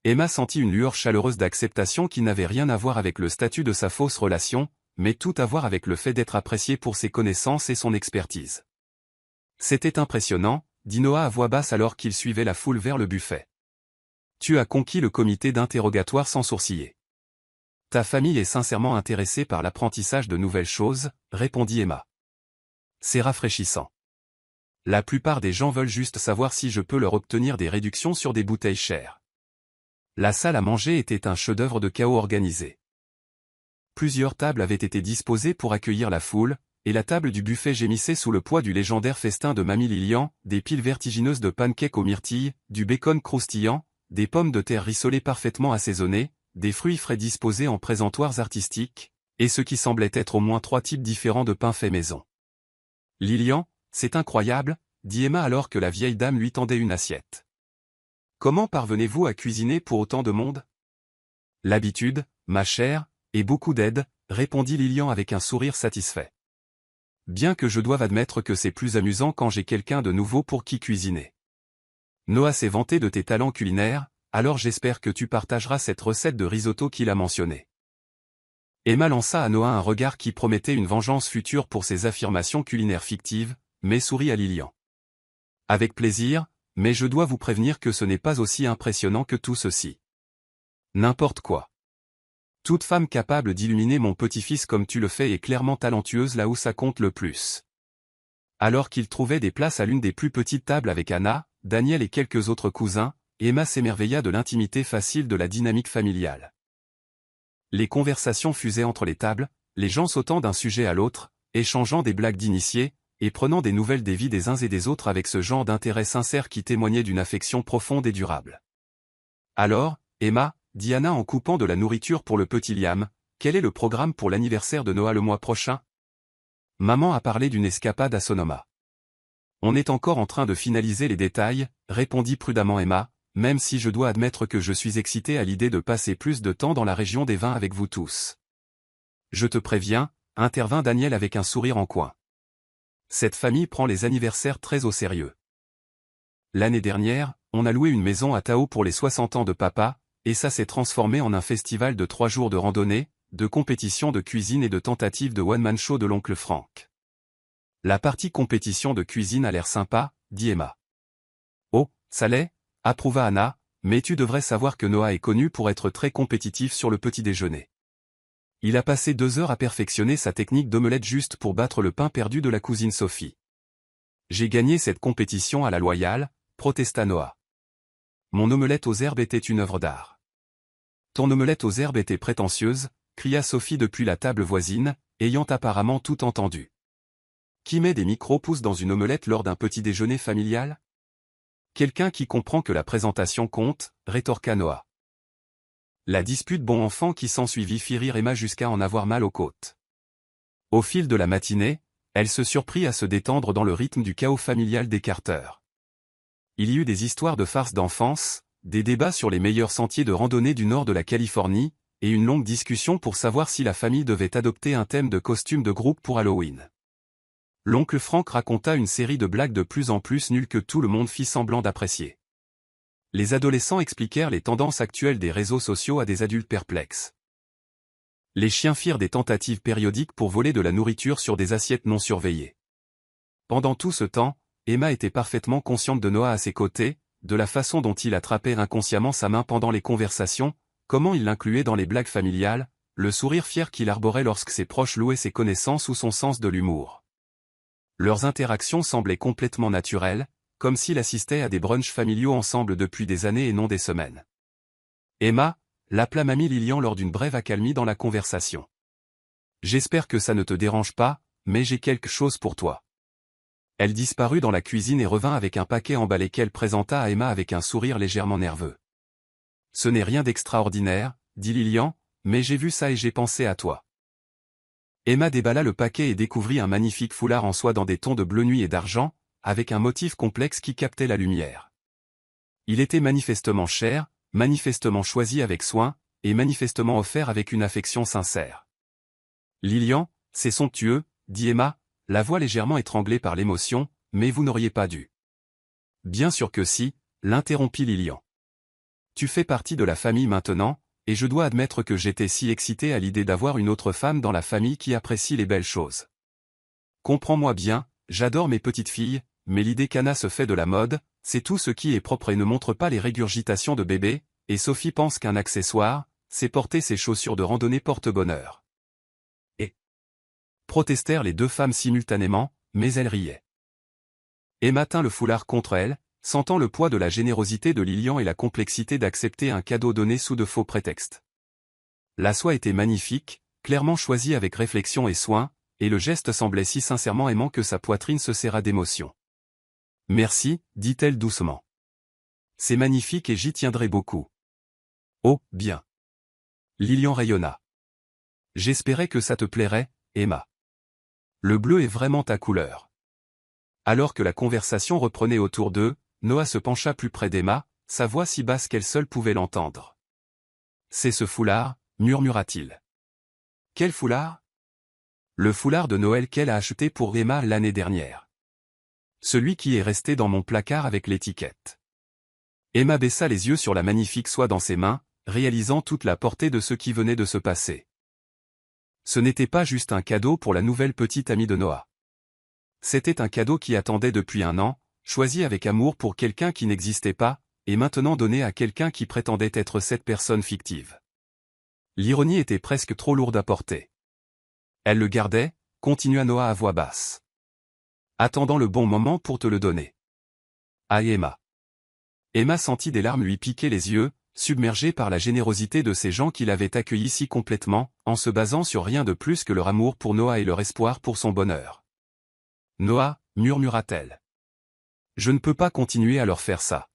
Emma sentit une lueur chaleureuse d'acceptation qui n'avait rien à voir avec le statut de sa fausse relation, mais tout à voir avec le fait d'être appréciée pour ses connaissances et son expertise. C'était impressionnant, dit Noah à voix basse alors qu'il suivait la foule vers le buffet. Tu as conquis le comité d'interrogatoire sans sourciller. Ta famille est sincèrement intéressée par l'apprentissage de nouvelles choses, répondit Emma. C'est rafraîchissant. La plupart des gens veulent juste savoir si je peux leur obtenir des réductions sur des bouteilles chères. La salle à manger était un chef-d'œuvre de chaos organisé. Plusieurs tables avaient été disposées pour accueillir la foule, et la table du buffet gémissait sous le poids du légendaire festin de Mamie Lilian, des piles vertigineuses de pancakes aux myrtilles, du bacon croustillant, des pommes de terre rissolées parfaitement assaisonnées, des fruits frais disposés en présentoirs artistiques, et ce qui semblait être au moins 3 types différents de pain fait maison. Lilian, c'est incroyable, dit Emma alors que la vieille dame lui tendait une assiette. Comment parvenez-vous à cuisiner pour autant de monde? L'habitude, ma chère, et beaucoup d'aide, répondit Lilian avec un sourire satisfait. Bien que je doive admettre que c'est plus amusant quand j'ai quelqu'un de nouveau pour qui cuisiner. Noah s'est vanté de tes talents culinaires, alors j'espère que tu partageras cette recette de risotto qu'il a mentionnée. Emma lança à Noah un regard qui promettait une vengeance future pour ses affirmations culinaires fictives, mais sourit à Lilian. Avec plaisir, mais je dois vous prévenir que ce n'est pas aussi impressionnant que tout ceci. N'importe quoi. Toute femme capable d'illuminer mon petit-fils comme tu le fais est clairement talentueuse là où ça compte le plus. Alors qu'il trouvait des places à l'une des plus petites tables avec Anna, Daniel et quelques autres cousins, Emma s'émerveilla de l'intimité facile de la dynamique familiale. Les conversations fusaient entre les tables, les gens sautant d'un sujet à l'autre, échangeant des blagues d'initiés, et prenant des nouvelles des vies des uns et des autres avec ce genre d'intérêt sincère qui témoignait d'une affection profonde et durable. Alors, Emma, dit Anna en coupant de la nourriture pour le petit Liam, quel est le programme pour l'anniversaire de Noah le mois prochain? Maman a parlé d'une escapade à Sonoma. On est encore en train de finaliser les détails, répondit prudemment Emma, même si je dois admettre que je suis excitée à l'idée de passer plus de temps dans la région des vins avec vous tous. Je te préviens, intervint Daniel avec un sourire en coin. Cette famille prend les anniversaires très au sérieux. L'année dernière, on a loué une maison à Tao pour les 60 ans de papa, et ça s'est transformé en un festival de 3 jours de randonnée, de compétition de cuisine et de tentatives de one-man show de l'oncle Frank. La partie compétition de cuisine a l'air sympa, dit Emma. Oh, ça l'est, approuva Anna, mais tu devrais savoir que Noah est connu pour être très compétitif sur le petit déjeuner. Il a passé 2 heures à perfectionner sa technique d'omelette juste pour battre le pain perdu de la cousine Sophie. J'ai gagné cette compétition à la loyale, protesta Noah. Mon omelette aux herbes était une œuvre d'art. Ton omelette aux herbes était prétentieuse, cria Sophie depuis la table voisine, ayant apparemment tout entendu. Qui met des micro-pousses dans une omelette lors d'un petit déjeuner familial? Quelqu'un qui comprend que la présentation compte, rétorqua Noah. La dispute bon enfant qui s'ensuivit fit rire Emma jusqu'à en avoir mal aux côtes. Au fil de la matinée, elle se surprit à se détendre dans le rythme du chaos familial des Carter. Il y eut des histoires de farces d'enfance, des débats sur les meilleurs sentiers de randonnée du nord de la Californie, et une longue discussion pour savoir si la famille devait adopter un thème de costume de groupe pour Halloween. L'oncle Frank raconta une série de blagues de plus en plus nulles que tout le monde fit semblant d'apprécier. Les adolescents expliquèrent les tendances actuelles des réseaux sociaux à des adultes perplexes. Les chiens firent des tentatives périodiques pour voler de la nourriture sur des assiettes non surveillées. Pendant tout ce temps, Emma était parfaitement consciente de Noah à ses côtés, de la façon dont il attrapait inconsciemment sa main pendant les conversations, comment il l'incluait dans les blagues familiales, le sourire fier qu'il arborait lorsque ses proches louaient ses connaissances ou son sens de l'humour. Leurs interactions semblaient complètement naturelles, comme s'ils assistaient à des brunchs familiaux ensemble depuis des années et non des semaines. Emma, l'appela mamie Lilian lors d'une brève accalmie dans la conversation. J'espère que ça ne te dérange pas, mais j'ai quelque chose pour toi. Elle disparut dans la cuisine et revint avec un paquet emballé qu'elle présenta à Emma avec un sourire légèrement nerveux. Ce n'est rien d'extraordinaire, dit Lilian, mais j'ai vu ça et j'ai pensé à toi. Emma déballa le paquet et découvrit un magnifique foulard en soie dans des tons de bleu nuit et d'argent, avec un motif complexe qui captait la lumière. Il était manifestement cher, manifestement choisi avec soin, et manifestement offert avec une affection sincère. Lilian, c'est somptueux, dit Emma, la voix légèrement étranglée par l'émotion, mais vous n'auriez pas dû. Bien sûr que si, l'interrompit Lilian. Tu fais partie de la famille maintenant, et je dois admettre que j'étais si excitée à l'idée d'avoir une autre femme dans la famille qui apprécie les belles choses. Comprends-moi bien, j'adore mes petites filles, mais l'idée qu'Anna se fait de la mode, c'est tout ce qui est propre et ne montre pas les régurgitations de bébé, et Sophie pense qu'un accessoire, c'est porter ses chaussures de randonnée porte-bonheur. Et protestèrent les 2 femmes simultanément, mais elles riaient. Emma tint le foulard contre elle, sentant le poids de la générosité de Lilian et la complexité d'accepter un cadeau donné sous de faux prétextes. La soie était magnifique, clairement choisie avec réflexion et soin, et le geste semblait si sincèrement aimant que sa poitrine se serra d'émotion. « Merci, dit-elle doucement. C'est magnifique et j'y tiendrai beaucoup. » « Oh, bien. Lilian rayonna. J'espérais que ça te plairait, Emma. Le bleu est vraiment ta couleur. Alors que la conversation reprenait autour d'eux, Noah se pencha plus près d'Emma, sa voix si basse qu'elle seule pouvait l'entendre. C'est ce foulard, murmura-t-il. Quel foulard? Le foulard de Noël qu'elle a acheté pour Emma l'année dernière. Celui qui est resté dans mon placard avec l'étiquette. Emma baissa les yeux sur la magnifique soie dans ses mains, réalisant toute la portée de ce qui venait de se passer. Ce n'était pas juste un cadeau pour la nouvelle petite amie de Noah. C'était un cadeau qui attendait depuis un an, choisi avec amour pour quelqu'un qui n'existait pas, et maintenant donné à quelqu'un qui prétendait être cette personne fictive. L'ironie était presque trop lourde à porter. Elle le gardait, continua Noah à voix basse. Attendant le bon moment pour te le donner. Ah Emma. Emma sentit des larmes lui piquer les yeux, submergée par la générosité de ces gens qui l'avaient accueilli si complètement, en se basant sur rien de plus que leur amour pour Noah et leur espoir pour son bonheur. Noah, murmura-t-elle. Je ne peux pas continuer à leur faire ça.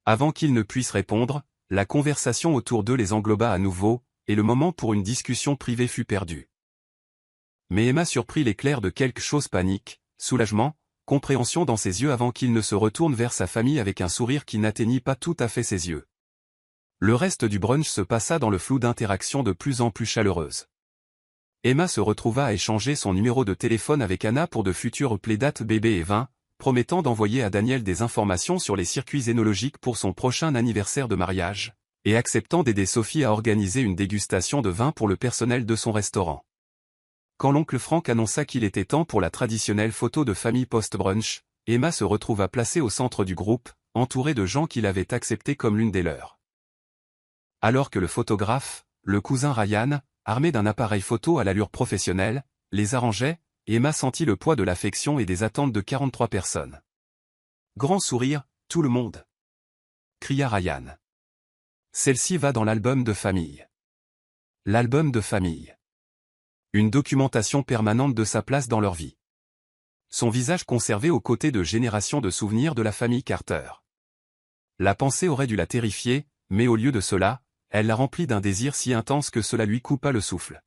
Avant qu'ils ne puissent répondre, la conversation autour d'eux les engloba à nouveau, et le moment pour une discussion privée fut perdu. Mais Emma surprit l'éclair de quelque chose panique, soulagement, compréhension dans ses yeux avant qu'il ne se retourne vers sa famille avec un sourire qui n'atteignit pas tout à fait ses yeux. Le reste du brunch se passa dans le flou d'interactions de plus en plus chaleureuses. Emma se retrouva à échanger son numéro de téléphone avec Anna pour de futures playdates bébé et vin, promettant d'envoyer à Daniel des informations sur les circuits énologiques pour son prochain anniversaire de mariage, et acceptant d'aider Sophie à organiser une dégustation de vin pour le personnel de son restaurant. Quand l'oncle Frank annonça qu'il était temps pour la traditionnelle photo de famille post-brunch, Emma se retrouva placée au centre du groupe, entourée de gens qui l'avaient acceptée comme l'une des leurs. Alors que le photographe, le cousin Ryan, armé d'un appareil photo à l'allure professionnelle, les arrangeait, Emma sentit le poids de l'affection et des attentes de 43 personnes. Grand sourire, tout le monde. Cria Ryan. Celle-ci va dans l'album de famille. L'album de famille. Une documentation permanente de sa place dans leur vie. Son visage conservé aux côtés de générations de souvenirs de la famille Carter. La pensée aurait dû la terrifier, mais au lieu de cela, elle la remplit d'un désir si intense que cela lui coupa le souffle.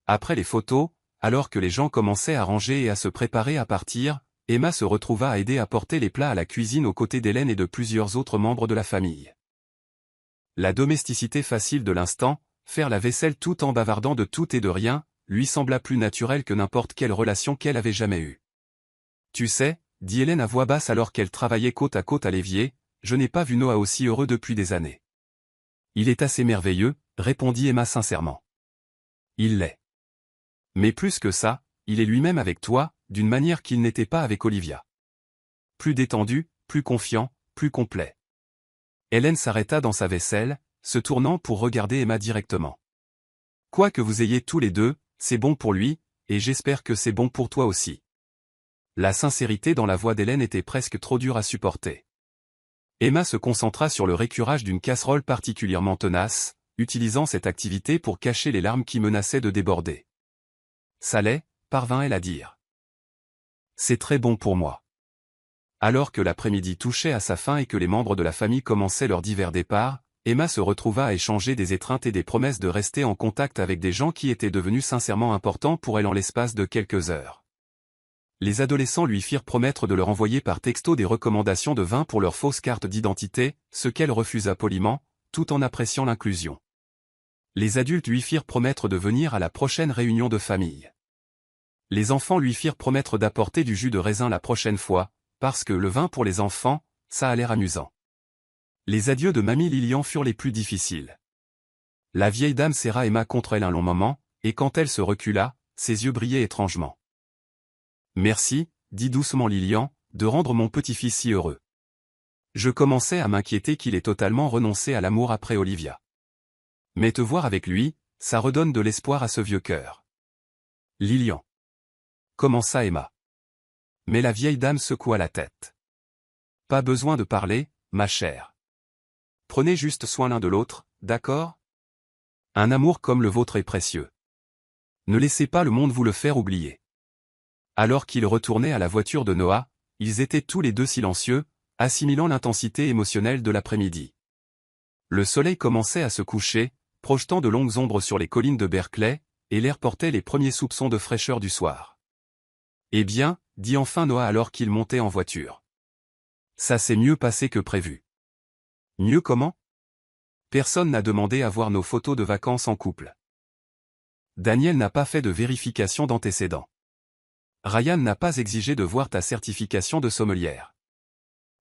Après les photos, alors que les gens commençaient à ranger et à se préparer à partir, Emma se retrouva à aider à porter les plats à la cuisine aux côtés d'Hélène et de plusieurs autres membres de la famille. La domesticité facile de l'instant, faire la vaisselle tout en bavardant de tout et de rien, lui sembla plus naturel que n'importe quelle relation qu'elle avait jamais eue. Tu sais, dit Hélène à voix basse alors qu'elle travaillait côte à côte à l'évier, je n'ai pas vu Noah aussi heureux depuis des années. Il est assez merveilleux, répondit Emma sincèrement. Il l'est. Mais plus que ça, il est lui-même avec toi, d'une manière qu'il n'était pas avec Olivia. Plus détendu, plus confiant, plus complet. Hélène s'arrêta dans sa vaisselle, se tournant pour regarder Emma directement. Quoi que vous ayez tous les deux, c'est bon pour lui, et j'espère que c'est bon pour toi aussi. La sincérité dans la voix d'Hélène était presque trop dure à supporter. Emma se concentra sur le récurage d'une casserole particulièrement tenace, utilisant cette activité pour cacher les larmes qui menaçaient de déborder. Ça l'est, parvint-elle à dire. C'est très bon pour moi. Alors que l'après-midi touchait à sa fin et que les membres de la famille commençaient leur divers départ, Emma se retrouva à échanger des étreintes et des promesses de rester en contact avec des gens qui étaient devenus sincèrement importants pour elle en l'espace de quelques heures. Les adolescents lui firent promettre de leur envoyer par texto des recommandations de vin pour leur fausse carte d'identité, ce qu'elle refusa poliment, tout en appréciant l'inclusion. Les adultes lui firent promettre de venir à la prochaine réunion de famille. Les enfants lui firent promettre d'apporter du jus de raisin la prochaine fois, parce que le vin pour les enfants, ça a l'air amusant. Les adieux de mamie Lilian furent les plus difficiles. La vieille dame serra Emma contre elle un long moment, et quand elle se recula, ses yeux brillaient étrangement. Merci, dit doucement Lilian, de rendre mon petit-fils si heureux. Je commençais à m'inquiéter qu'il ait totalement renoncé à l'amour après Olivia. Mais te voir avec lui, ça redonne de l'espoir à ce vieux cœur. Lilian. Commença Emma. Mais la vieille dame secoua la tête. Pas besoin de parler, ma chère. Prenez juste soin l'un de l'autre, d'accord? Un amour comme le vôtre est précieux. Ne laissez pas le monde vous le faire oublier. Alors qu'ils retournaient à la voiture de Noah, ils étaient tous les deux silencieux, assimilant l'intensité émotionnelle de l'après-midi. Le soleil commençait à se coucher, projetant de longues ombres sur les collines de Berkeley, et l'air portait les premiers soupçons de fraîcheur du soir. Eh bien, dit enfin Noah alors qu'il montait en voiture. Ça s'est mieux passé que prévu. Mieux comment? Personne n'a demandé à voir nos photos de vacances en couple. Daniel n'a pas fait de vérification d'antécédents. Ryan n'a pas exigé de voir ta certification de sommelière.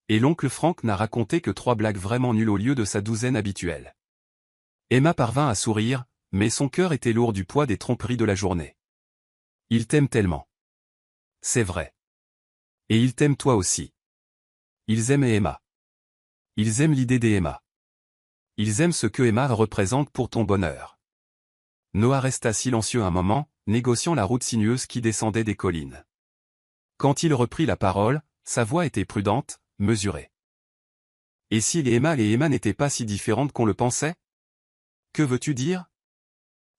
Et l'oncle Frank n'a raconté que 3 blagues vraiment nulles au lieu de sa douzaine habituelle. Emma parvint à sourire, mais son cœur était lourd du poids des tromperies de la journée. Il t'aime tellement. C'est vrai. Et il t'aime toi aussi. Ils aiment Emma. Ils aiment l'idée d'Emma. Ils aiment ce que Emma représente pour ton bonheur. Noah resta silencieux un moment, négociant la route sinueuse qui descendait des collines. Quand il reprit la parole, sa voix était prudente, mesurée. Et si Emma et Emma n'étaient pas si différentes qu'on le pensait? Que veux-tu dire?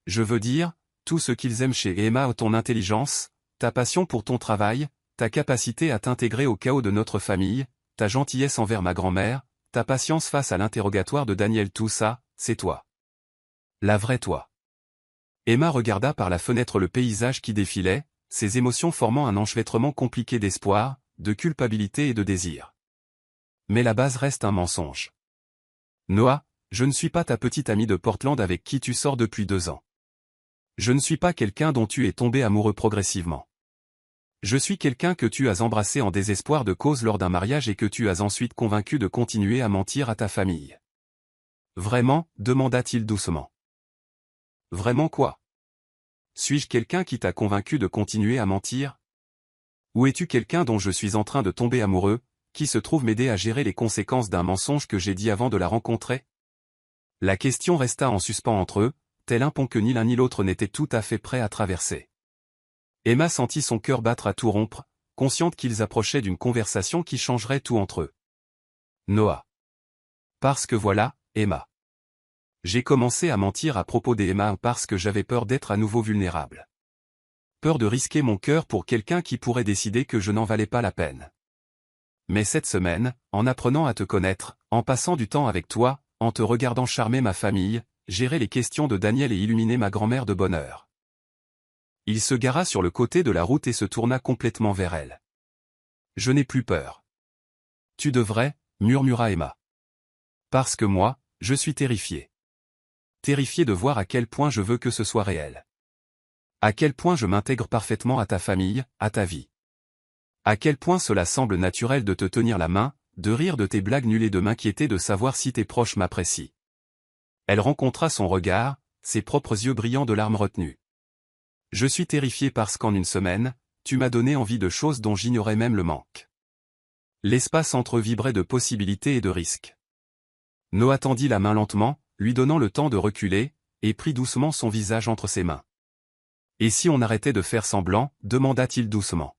Je veux dire, tout ce qu'ils aiment chez Emma, ton intelligence, ta passion pour ton travail, ta capacité à t'intégrer au chaos de notre famille, ta gentillesse envers ma grand-mère, ta patience face à l'interrogatoire de Daniel, tout ça, c'est toi. La vraie toi. Emma regarda par la fenêtre le paysage qui défilait, ses émotions formant un enchevêtrement compliqué d'espoir, de culpabilité et de désir. Mais la base reste un mensonge. Noah, je ne suis pas ta petite amie de Portland avec qui tu sors depuis 2 ans. Je ne suis pas quelqu'un dont tu es tombé amoureux progressivement. Je suis quelqu'un que tu as embrassé en désespoir de cause lors d'un mariage et que tu as ensuite convaincu de continuer à mentir à ta famille. Vraiment, demanda-t-il doucement. Vraiment quoi? Suis-je quelqu'un qui t'a convaincu de continuer à mentir? Ou es-tu quelqu'un dont je suis en train de tomber amoureux, qui se trouve m'aider à gérer les conséquences d'un mensonge que j'ai dit avant de la rencontrer? La question resta en suspens entre eux, tel un pont que ni l'un ni l'autre n'était tout à fait prêt à traverser. Emma sentit son cœur battre à tout rompre, consciente qu'ils approchaient d'une conversation qui changerait tout entre eux. Noah. Parce que voilà, Emma. J'ai commencé à mentir à propos d'Emma parce que j'avais peur d'être à nouveau vulnérable. Peur de risquer mon cœur pour quelqu'un qui pourrait décider que je n'en valais pas la peine. Mais cette semaine, en apprenant à te connaître, en passant du temps avec toi, en te regardant charmer ma famille, gérer les questions de Daniel et illuminer ma grand-mère de bonheur. Il se gara sur le côté de la route et se tourna complètement vers elle. Je n'ai plus peur. Tu devrais, murmura Emma. Parce que moi, je suis terrifié. Terrifié de voir à quel point je veux que ce soit réel. À quel point je m'intègre parfaitement à ta famille, à ta vie. À quel point cela semble naturel de te tenir la main, de rire de tes blagues nulles et de m'inquiéter de savoir si tes proches m'apprécient. Elle rencontra son regard, ses propres yeux brillants de larmes retenues. Je suis terrifié parce qu'en une semaine, tu m'as donné envie de choses dont j'ignorais même le manque. L'espace entre eux vibrait de possibilités et de risques. Noah tendit la main lentement, lui donnant le temps de reculer, et prit doucement son visage entre ses mains. Et si on arrêtait de faire semblant, demanda-t-il doucement.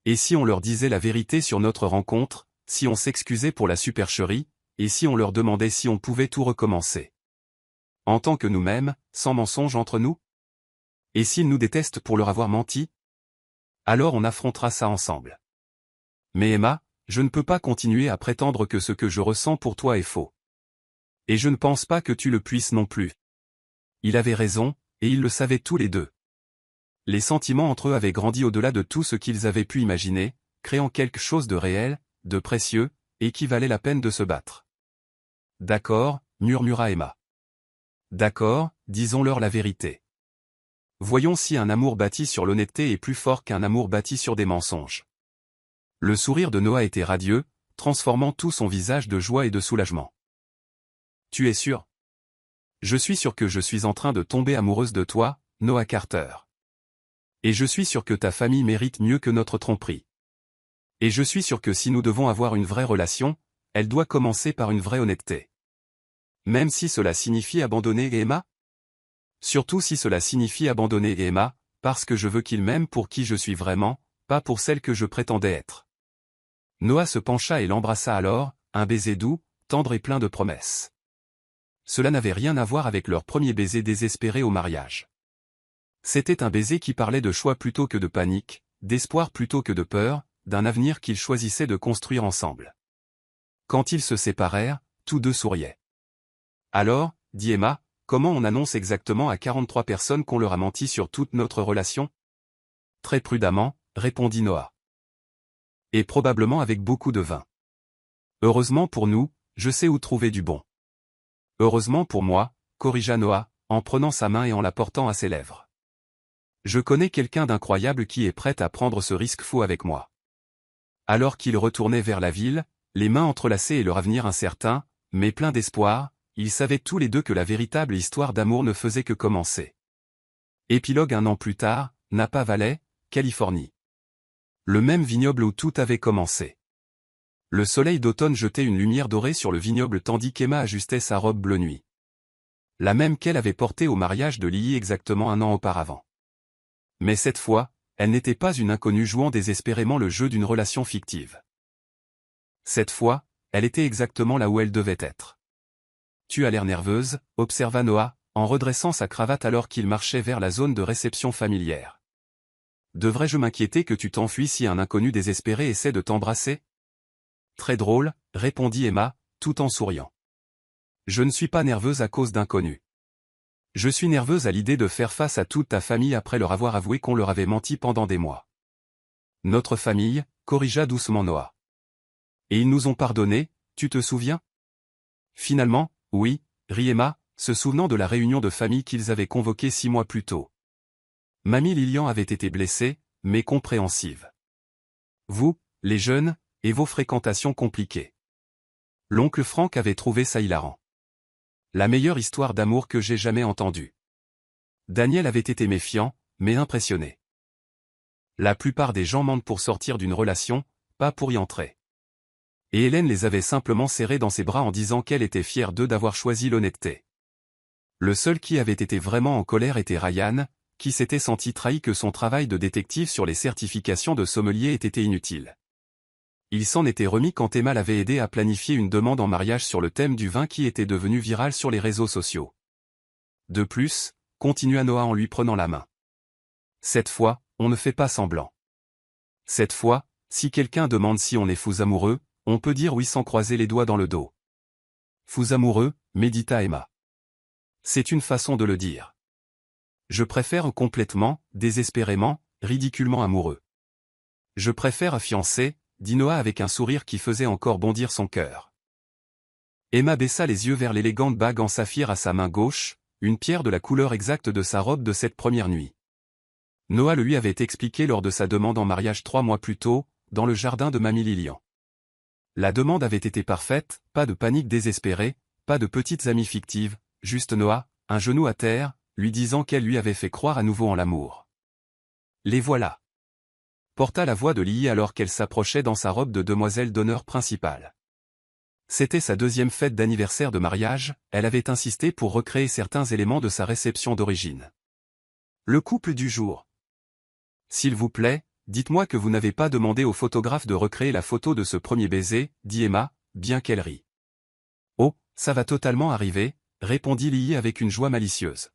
Et si on leur disait la vérité sur notre rencontre, si on s'excusait pour la supercherie, et si on leur demandait si on pouvait tout recommencer. En tant que nous-mêmes, sans mensonge entre nous? Et s'ils nous détestent pour leur avoir menti? Alors on affrontera ça ensemble. Mais Emma, je ne peux pas continuer à prétendre que ce que je ressens pour toi est faux. Et je ne pense pas que tu le puisses non plus. Il avait raison, et ils le savaient tous les deux. Les sentiments entre eux avaient grandi au-delà de tout ce qu'ils avaient pu imaginer, créant quelque chose de réel, de précieux, et qui valait la peine de se battre. D'accord, murmura Emma. D'accord, disons-leur la vérité. Voyons si un amour bâti sur l'honnêteté est plus fort qu'un amour bâti sur des mensonges. Le sourire de Noah était radieux, transformant tout son visage de joie et de soulagement. Tu es sûr? Je suis sûr que je suis en train de tomber amoureuse de toi, Noah Carter. Et je suis sûr que ta famille mérite mieux que notre tromperie. Et je suis sûr que si nous devons avoir une vraie relation, elle doit commencer par une vraie honnêteté. Même si cela signifie abandonner Emma? Surtout si cela signifie abandonner Emma, parce que je veux qu'il m'aime pour qui je suis vraiment, pas pour celle que je prétendais être. Noah se pencha et l'embrassa alors, un baiser doux, tendre et plein de promesses. Cela n'avait rien à voir avec leur premier baiser désespéré au mariage. C'était un baiser qui parlait de choix plutôt que de panique, d'espoir plutôt que de peur, d'un avenir qu'ils choisissaient de construire ensemble. Quand ils se séparèrent, tous deux souriaient. Alors, dit Emma, comment on annonce exactement à 43 personnes qu'on leur a menti sur toute notre relation? Très prudemment, répondit Noah. Et probablement avec beaucoup de vin. Heureusement pour nous, je sais où trouver du bon. Heureusement pour moi, corrigea Noah, en prenant sa main et en la portant à ses lèvres. Je connais quelqu'un d'incroyable qui est prêt à prendre ce risque fou avec moi. Alors qu'ils retournaient vers la ville, les mains entrelacées et leur avenir incertain, mais plein d'espoir, ils savaient tous les deux que la véritable histoire d'amour ne faisait que commencer. Épilogue 1 an plus tard, Napa Valley, Californie. Le même vignoble où tout avait commencé. Le soleil d'automne jetait une lumière dorée sur le vignoble tandis qu'Emma ajustait sa robe bleu nuit. La même qu'elle avait portée au mariage de Lily exactement 1 an auparavant. Mais cette fois, elle n'était pas une inconnue jouant désespérément le jeu d'une relation fictive. Cette fois, elle était exactement là où elle devait être. Tu as l'air nerveuse, observa Noah, en redressant sa cravate alors qu'il marchait vers la zone de réception familière. Devrais-je m'inquiéter que tu t'enfuis si un inconnu désespéré essaie de t'embrasser? Très drôle, répondit Emma, tout en souriant. Je ne suis pas nerveuse à cause d'inconnus. Je suis nerveuse à l'idée de faire face à toute ta famille après leur avoir avoué qu'on leur avait menti pendant des mois. Notre famille, corrigea doucement Noah. Et ils nous ont pardonné, tu te souviens? Finalement, oui, rit Emma, se souvenant de la réunion de famille qu'ils avaient convoquée 6 mois plus tôt. Mamie Lilian avait été blessée, mais compréhensive. Vous, les jeunes, et vos fréquentations compliquées. L'oncle Frank avait trouvé ça hilarant. La meilleure histoire d'amour que j'ai jamais entendue. Daniel avait été méfiant, mais impressionné. La plupart des gens mentent pour sortir d'une relation, pas pour y entrer. Et Hélène les avait simplement serrés dans ses bras en disant qu'elle était fière d'eux d'avoir choisi l'honnêteté. Le seul qui avait été vraiment en colère était Ryan, qui s'était senti trahi que son travail de détective sur les certifications de sommelier ait été inutile. Il s'en était remis quand Emma l'avait aidé à planifier une demande en mariage sur le thème du vin qui était devenu viral sur les réseaux sociaux. De plus, continua Noah en lui prenant la main. Cette fois, on ne fait pas semblant. Cette fois, si quelqu'un demande si on est fous amoureux, on peut dire oui sans croiser les doigts dans le dos. Fous amoureux, médita Emma. C'est une façon de le dire. Je préfère complètement, désespérément, ridiculement amoureux. Je préfère fiancé, dit Noah avec un sourire qui faisait encore bondir son cœur. Emma baissa les yeux vers l'élégante bague en saphir à sa main gauche, une pierre de la couleur exacte de sa robe de cette première nuit. Noah le lui avait expliqué lors de sa demande en mariage 3 mois plus tôt, dans le jardin de Mamie Lilian. La demande avait été parfaite, pas de panique désespérée, pas de petites amies fictives, juste Noah, un genou à terre, lui disant qu'elle lui avait fait croire à nouveau en l'amour. Les voilà. Porta la voix de Lily alors qu'elle s'approchait dans sa robe de demoiselle d'honneur principale. C'était sa 2e fête d'anniversaire de mariage, elle avait insisté pour recréer certains éléments de sa réception d'origine. Le couple du jour. S'il vous plaît, dites-moi que vous n'avez pas demandé au photographe de recréer la photo de ce premier baiser, dit Emma, bien qu'elle rit. Oh, ça va totalement arriver, répondit Lily avec une joie malicieuse.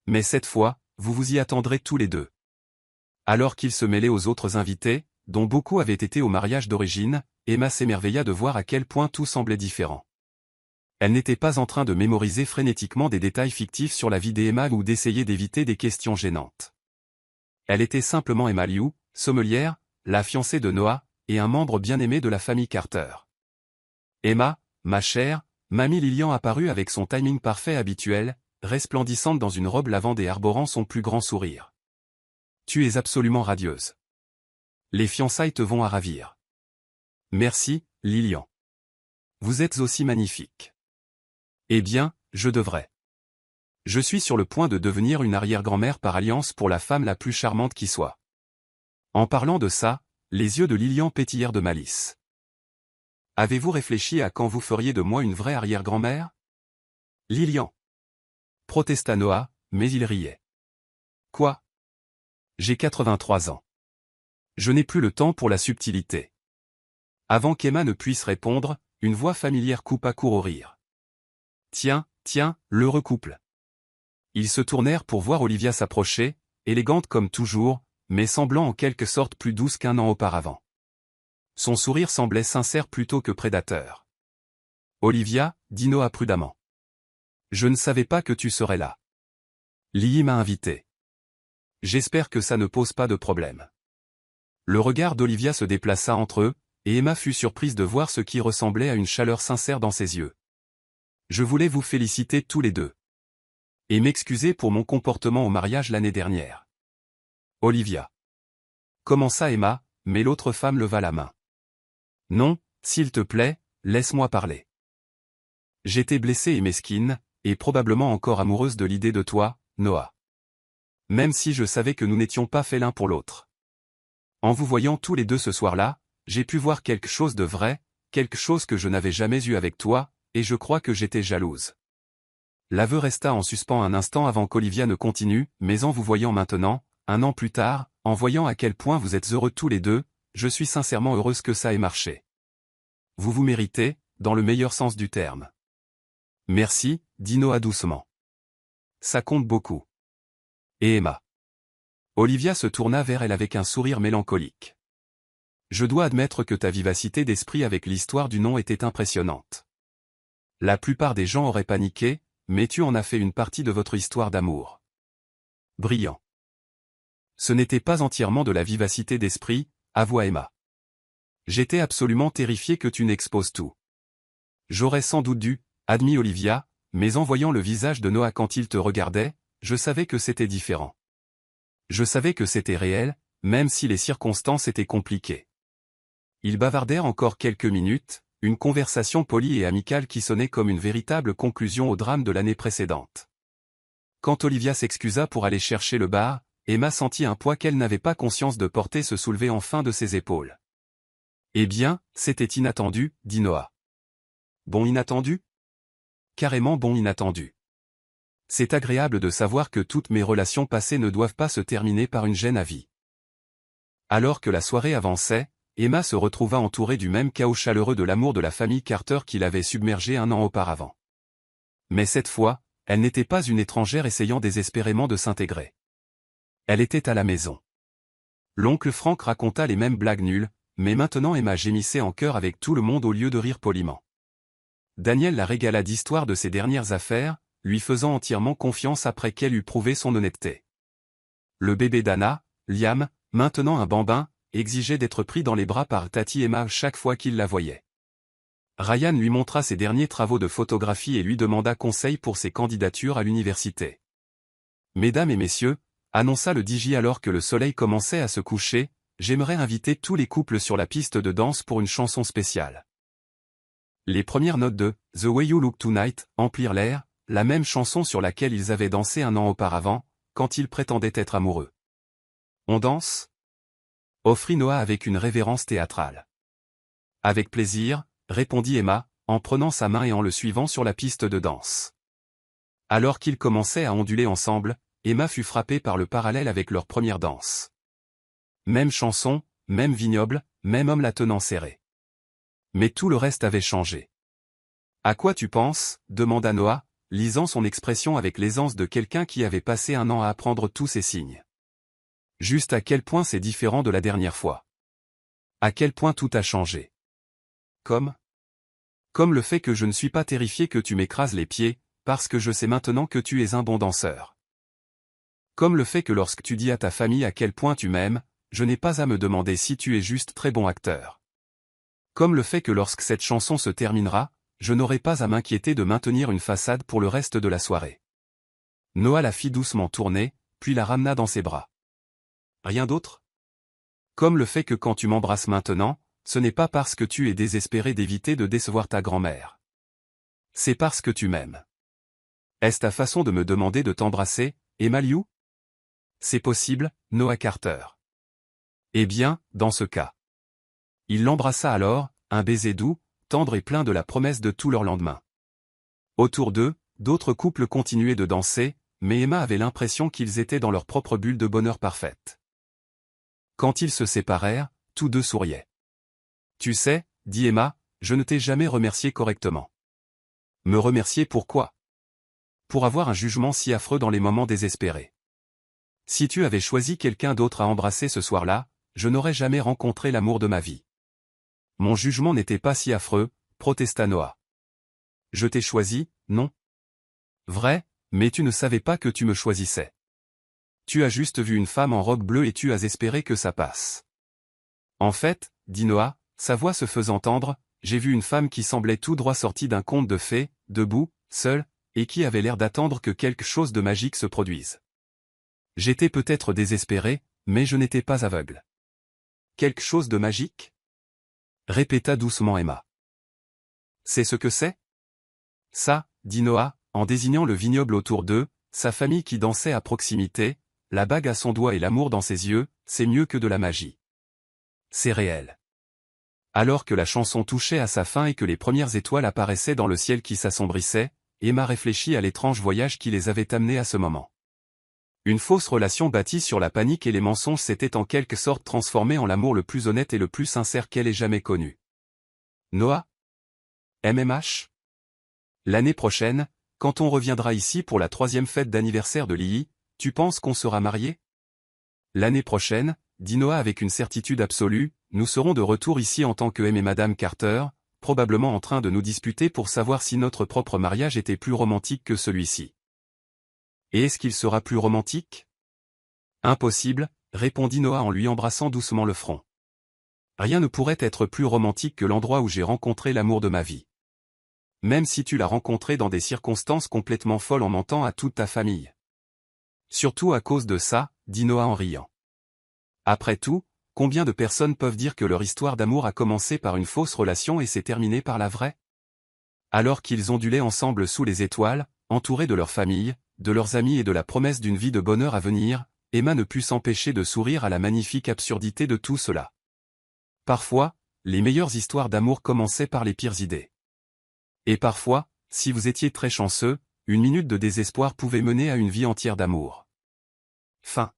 Mais cette fois, vous vous y attendrez tous les deux. Alors qu'il se mêlait aux autres invités, dont beaucoup avaient été au mariage d'origine, Emma s'émerveilla de voir à quel point tout semblait différent. Elle n'était pas en train de mémoriser frénétiquement des détails fictifs sur la vie d'Emma ou d'essayer d'éviter des questions gênantes. Elle était simplement Emma Liu, sommelière, la fiancée de Noah, et un membre bien-aimé de la famille Carter. Emma, ma chère, Mamie Lilian apparut avec son timing parfait habituel, resplendissante dans une robe lavande et arborant son plus grand sourire. Tu es absolument radieuse. Les fiançailles te vont à ravir. Merci, Lilian. Vous êtes aussi magnifique. Eh bien, je devrais. Je suis sur le point de devenir une arrière-grand-mère par alliance pour la femme la plus charmante qui soit. En parlant de ça, les yeux de Lilian pétillèrent de malice. Avez-vous réfléchi à quand vous feriez de moi une vraie arrière-grand-mère? Lilian. Protesta Noah, mais il riait. Quoi? J'ai 83 ans. Je n'ai plus le temps pour la subtilité. Avant qu'Emma ne puisse répondre, une voix familière coupa court au rire. Tiens, l'heureux couple. Ils se tournèrent pour voir Olivia s'approcher, élégante comme toujours, mais semblant en quelque sorte plus douce qu'1 an auparavant. Son sourire semblait sincère plutôt que prédateur. Olivia, dit Noah prudemment. Je ne savais pas que tu serais là. Lily m'a invité. J'espère que ça ne pose pas de problème. Le regard d'Olivia se déplaça entre eux, et Emma fut surprise de voir ce qui ressemblait à une chaleur sincère dans ses yeux. Je voulais vous féliciter tous les deux. Et m'excuser pour mon comportement au mariage l'année dernière. Olivia. Commença Emma, mais l'autre femme leva la main. Non, s'il te plaît, laisse-moi parler. J'étais blessée et mesquine, et probablement encore amoureuse de l'idée de toi, Noah. Même si je savais que nous n'étions pas faits l'un pour l'autre. En vous voyant tous les deux ce soir-là, j'ai pu voir quelque chose de vrai, quelque chose que je n'avais jamais eu avec toi, et je crois que j'étais jalouse. L'aveu resta en suspens un instant avant qu'Olivia ne continue, mais en vous voyant maintenant, 1 an plus tard, en voyant à quel point vous êtes heureux tous les deux, je suis sincèrement heureuse que ça ait marché. Vous vous méritez, dans le meilleur sens du terme. Merci, dit Noah doucement. Ça compte beaucoup. Et Emma. Olivia se tourna vers elle avec un sourire mélancolique. Je dois admettre que ta vivacité d'esprit avec l'histoire du nom était impressionnante. La plupart des gens auraient paniqué, mais tu en as fait une partie de votre histoire d'amour. Brillant. Ce n'était pas entièrement de la vivacité d'esprit, avoua Emma. J'étais absolument terrifié que tu n'exposes tout. J'aurais sans doute dû, admit Olivia, mais en voyant le visage de Noah quand il te regardait, je savais que c'était différent. Je savais que c'était réel, même si les circonstances étaient compliquées. Ils bavardèrent encore quelques minutes, une conversation polie et amicale qui sonnait comme une véritable conclusion au drame de l'année précédente. Quand Olivia s'excusa pour aller chercher le bar, Emma sentit un poids qu'elle n'avait pas conscience de porter se soulever enfin de ses épaules. Eh bien, c'était inattendu, dit Noah. Bon inattendu? Carrément bon inattendu. C'est agréable de savoir que toutes mes relations passées ne doivent pas se terminer par une gêne à vie. Alors que la soirée avançait, Emma se retrouva entourée du même chaos chaleureux de l'amour de la famille Carter qui l'avait submergée 1 an auparavant. Mais cette fois, elle n'était pas une étrangère essayant désespérément de s'intégrer. Elle était à la maison. L'oncle Frank raconta les mêmes blagues nulles, mais maintenant Emma gémissait en chœur avec tout le monde au lieu de rire poliment. Daniel la régala d'histoires de ses dernières affaires, lui faisant entièrement confiance après qu'elle eut prouvé son honnêteté. Le bébé d'Anna, Liam, maintenant un bambin, exigeait d'être pris dans les bras par Tati Emma chaque fois qu'il la voyait. Ryan lui montra ses derniers travaux de photographie et lui demanda conseil pour ses candidatures à l'université. Mesdames et messieurs, annonça le DJ alors que le soleil commençait à se coucher, j'aimerais inviter tous les couples sur la piste de danse pour une chanson spéciale. Les premières notes de « The Way You Look Tonight » emplirent l'air, la même chanson sur laquelle ils avaient dansé 1 an auparavant, quand ils prétendaient être amoureux. On danse ? Offrit Noah avec une révérence théâtrale. Avec plaisir, répondit Emma, en prenant sa main et en le suivant sur la piste de danse. Alors qu'ils commençaient à onduler ensemble, Emma fut frappée par le parallèle avec leur première danse. Même chanson, même vignoble, même homme la tenant serrée. Mais tout le reste avait changé. À quoi tu penses ? Demanda Noah, lisant son expression avec l'aisance de quelqu'un qui avait passé 1 an à apprendre tous ces signes. Juste à quel point c'est différent de la dernière fois. À quel point tout a changé. Comme le fait que je ne suis pas terrifié que tu m'écrases les pieds, parce que je sais maintenant que tu es un bon danseur. Comme le fait que lorsque tu dis à ta famille à quel point tu m'aimes, je n'ai pas à me demander si tu es juste très bon acteur. Comme le fait que lorsque cette chanson se terminera, je n'aurai pas à m'inquiéter de maintenir une façade pour le reste de la soirée. Noah la fit doucement tourner, puis la ramena dans ses bras. Rien d'autre ? Comme le fait que quand tu m'embrasses maintenant, ce n'est pas parce que tu es désespéré d'éviter de décevoir ta grand-mère. C'est parce que tu m'aimes. Est-ce ta façon de me demander de t'embrasser, Emma Liu ? C'est possible, Noah Carter. Eh bien, dans ce cas. Il l'embrassa alors, un baiser doux, tendre et plein de la promesse de tout leur lendemain. Autour d'eux, d'autres couples continuaient de danser, mais Emma avait l'impression qu'ils étaient dans leur propre bulle de bonheur parfaite. Quand ils se séparèrent, tous deux souriaient. Tu sais, dit Emma, je ne t'ai jamais remercié correctement. Me remercier pourquoi ? Pour avoir un jugement si affreux dans les moments désespérés. Si tu avais choisi quelqu'un d'autre à embrasser ce soir-là, je n'aurais jamais rencontré l'amour de ma vie. Mon jugement n'était pas si affreux, protesta Noah. Je t'ai choisi, non ? Vrai, mais tu ne savais pas que tu me choisissais. Tu as juste vu une femme en robe bleue et tu as espéré que ça passe. En fait, dit Noah, sa voix se faisant entendre, j'ai vu une femme qui semblait tout droit sortie d'un conte de fées, debout, seule, et qui avait l'air d'attendre que quelque chose de magique se produise. J'étais peut-être désespéré, mais je n'étais pas aveugle. Quelque chose de magique? Répéta doucement Emma. C'est ce que c'est? Ça, dit Noah, en désignant le vignoble autour d'eux, sa famille qui dansait à proximité, la bague à son doigt et l'amour dans ses yeux, c'est mieux que de la magie. C'est réel. Alors que la chanson touchait à sa fin et que les premières étoiles apparaissaient dans le ciel qui s'assombrissait, Emma réfléchit à l'étrange voyage qui les avait amenés à ce moment. Une fausse relation bâtie sur la panique et les mensonges s'était en quelque sorte transformée en l'amour le plus honnête et le plus sincère qu'elle ait jamais connu. Noah? MMH? L'année prochaine, quand on reviendra ici pour la 3e fête d'anniversaire de Lily, tu penses qu'on sera mariés? L'année prochaine, dit Noah avec une certitude absolue, nous serons de retour ici en tant que M et Madame Carter, probablement en train de nous disputer pour savoir si notre propre mariage était plus romantique que celui-ci. Et est-ce qu'il sera plus romantique? Impossible, répondit Noah en lui embrassant doucement le front. Rien ne pourrait être plus romantique que l'endroit où j'ai rencontré l'amour de ma vie. Même si tu l'as rencontré dans des circonstances complètement folles en mentant à toute ta famille. Surtout à cause de ça, dit Noah en riant. Après tout, combien de personnes peuvent dire que leur histoire d'amour a commencé par une fausse relation et s'est terminée par la vraie? Alors qu'ils ondulaient ensemble sous les étoiles, entourés de leur famille, de leurs amis et de la promesse d'une vie de bonheur à venir, Emma ne put s'empêcher de sourire à la magnifique absurdité de tout cela. Parfois, les meilleures histoires d'amour commençaient par les pires idées. Et parfois, si vous étiez très chanceux, une minute de désespoir pouvait mener à une vie entière d'amour. Fin.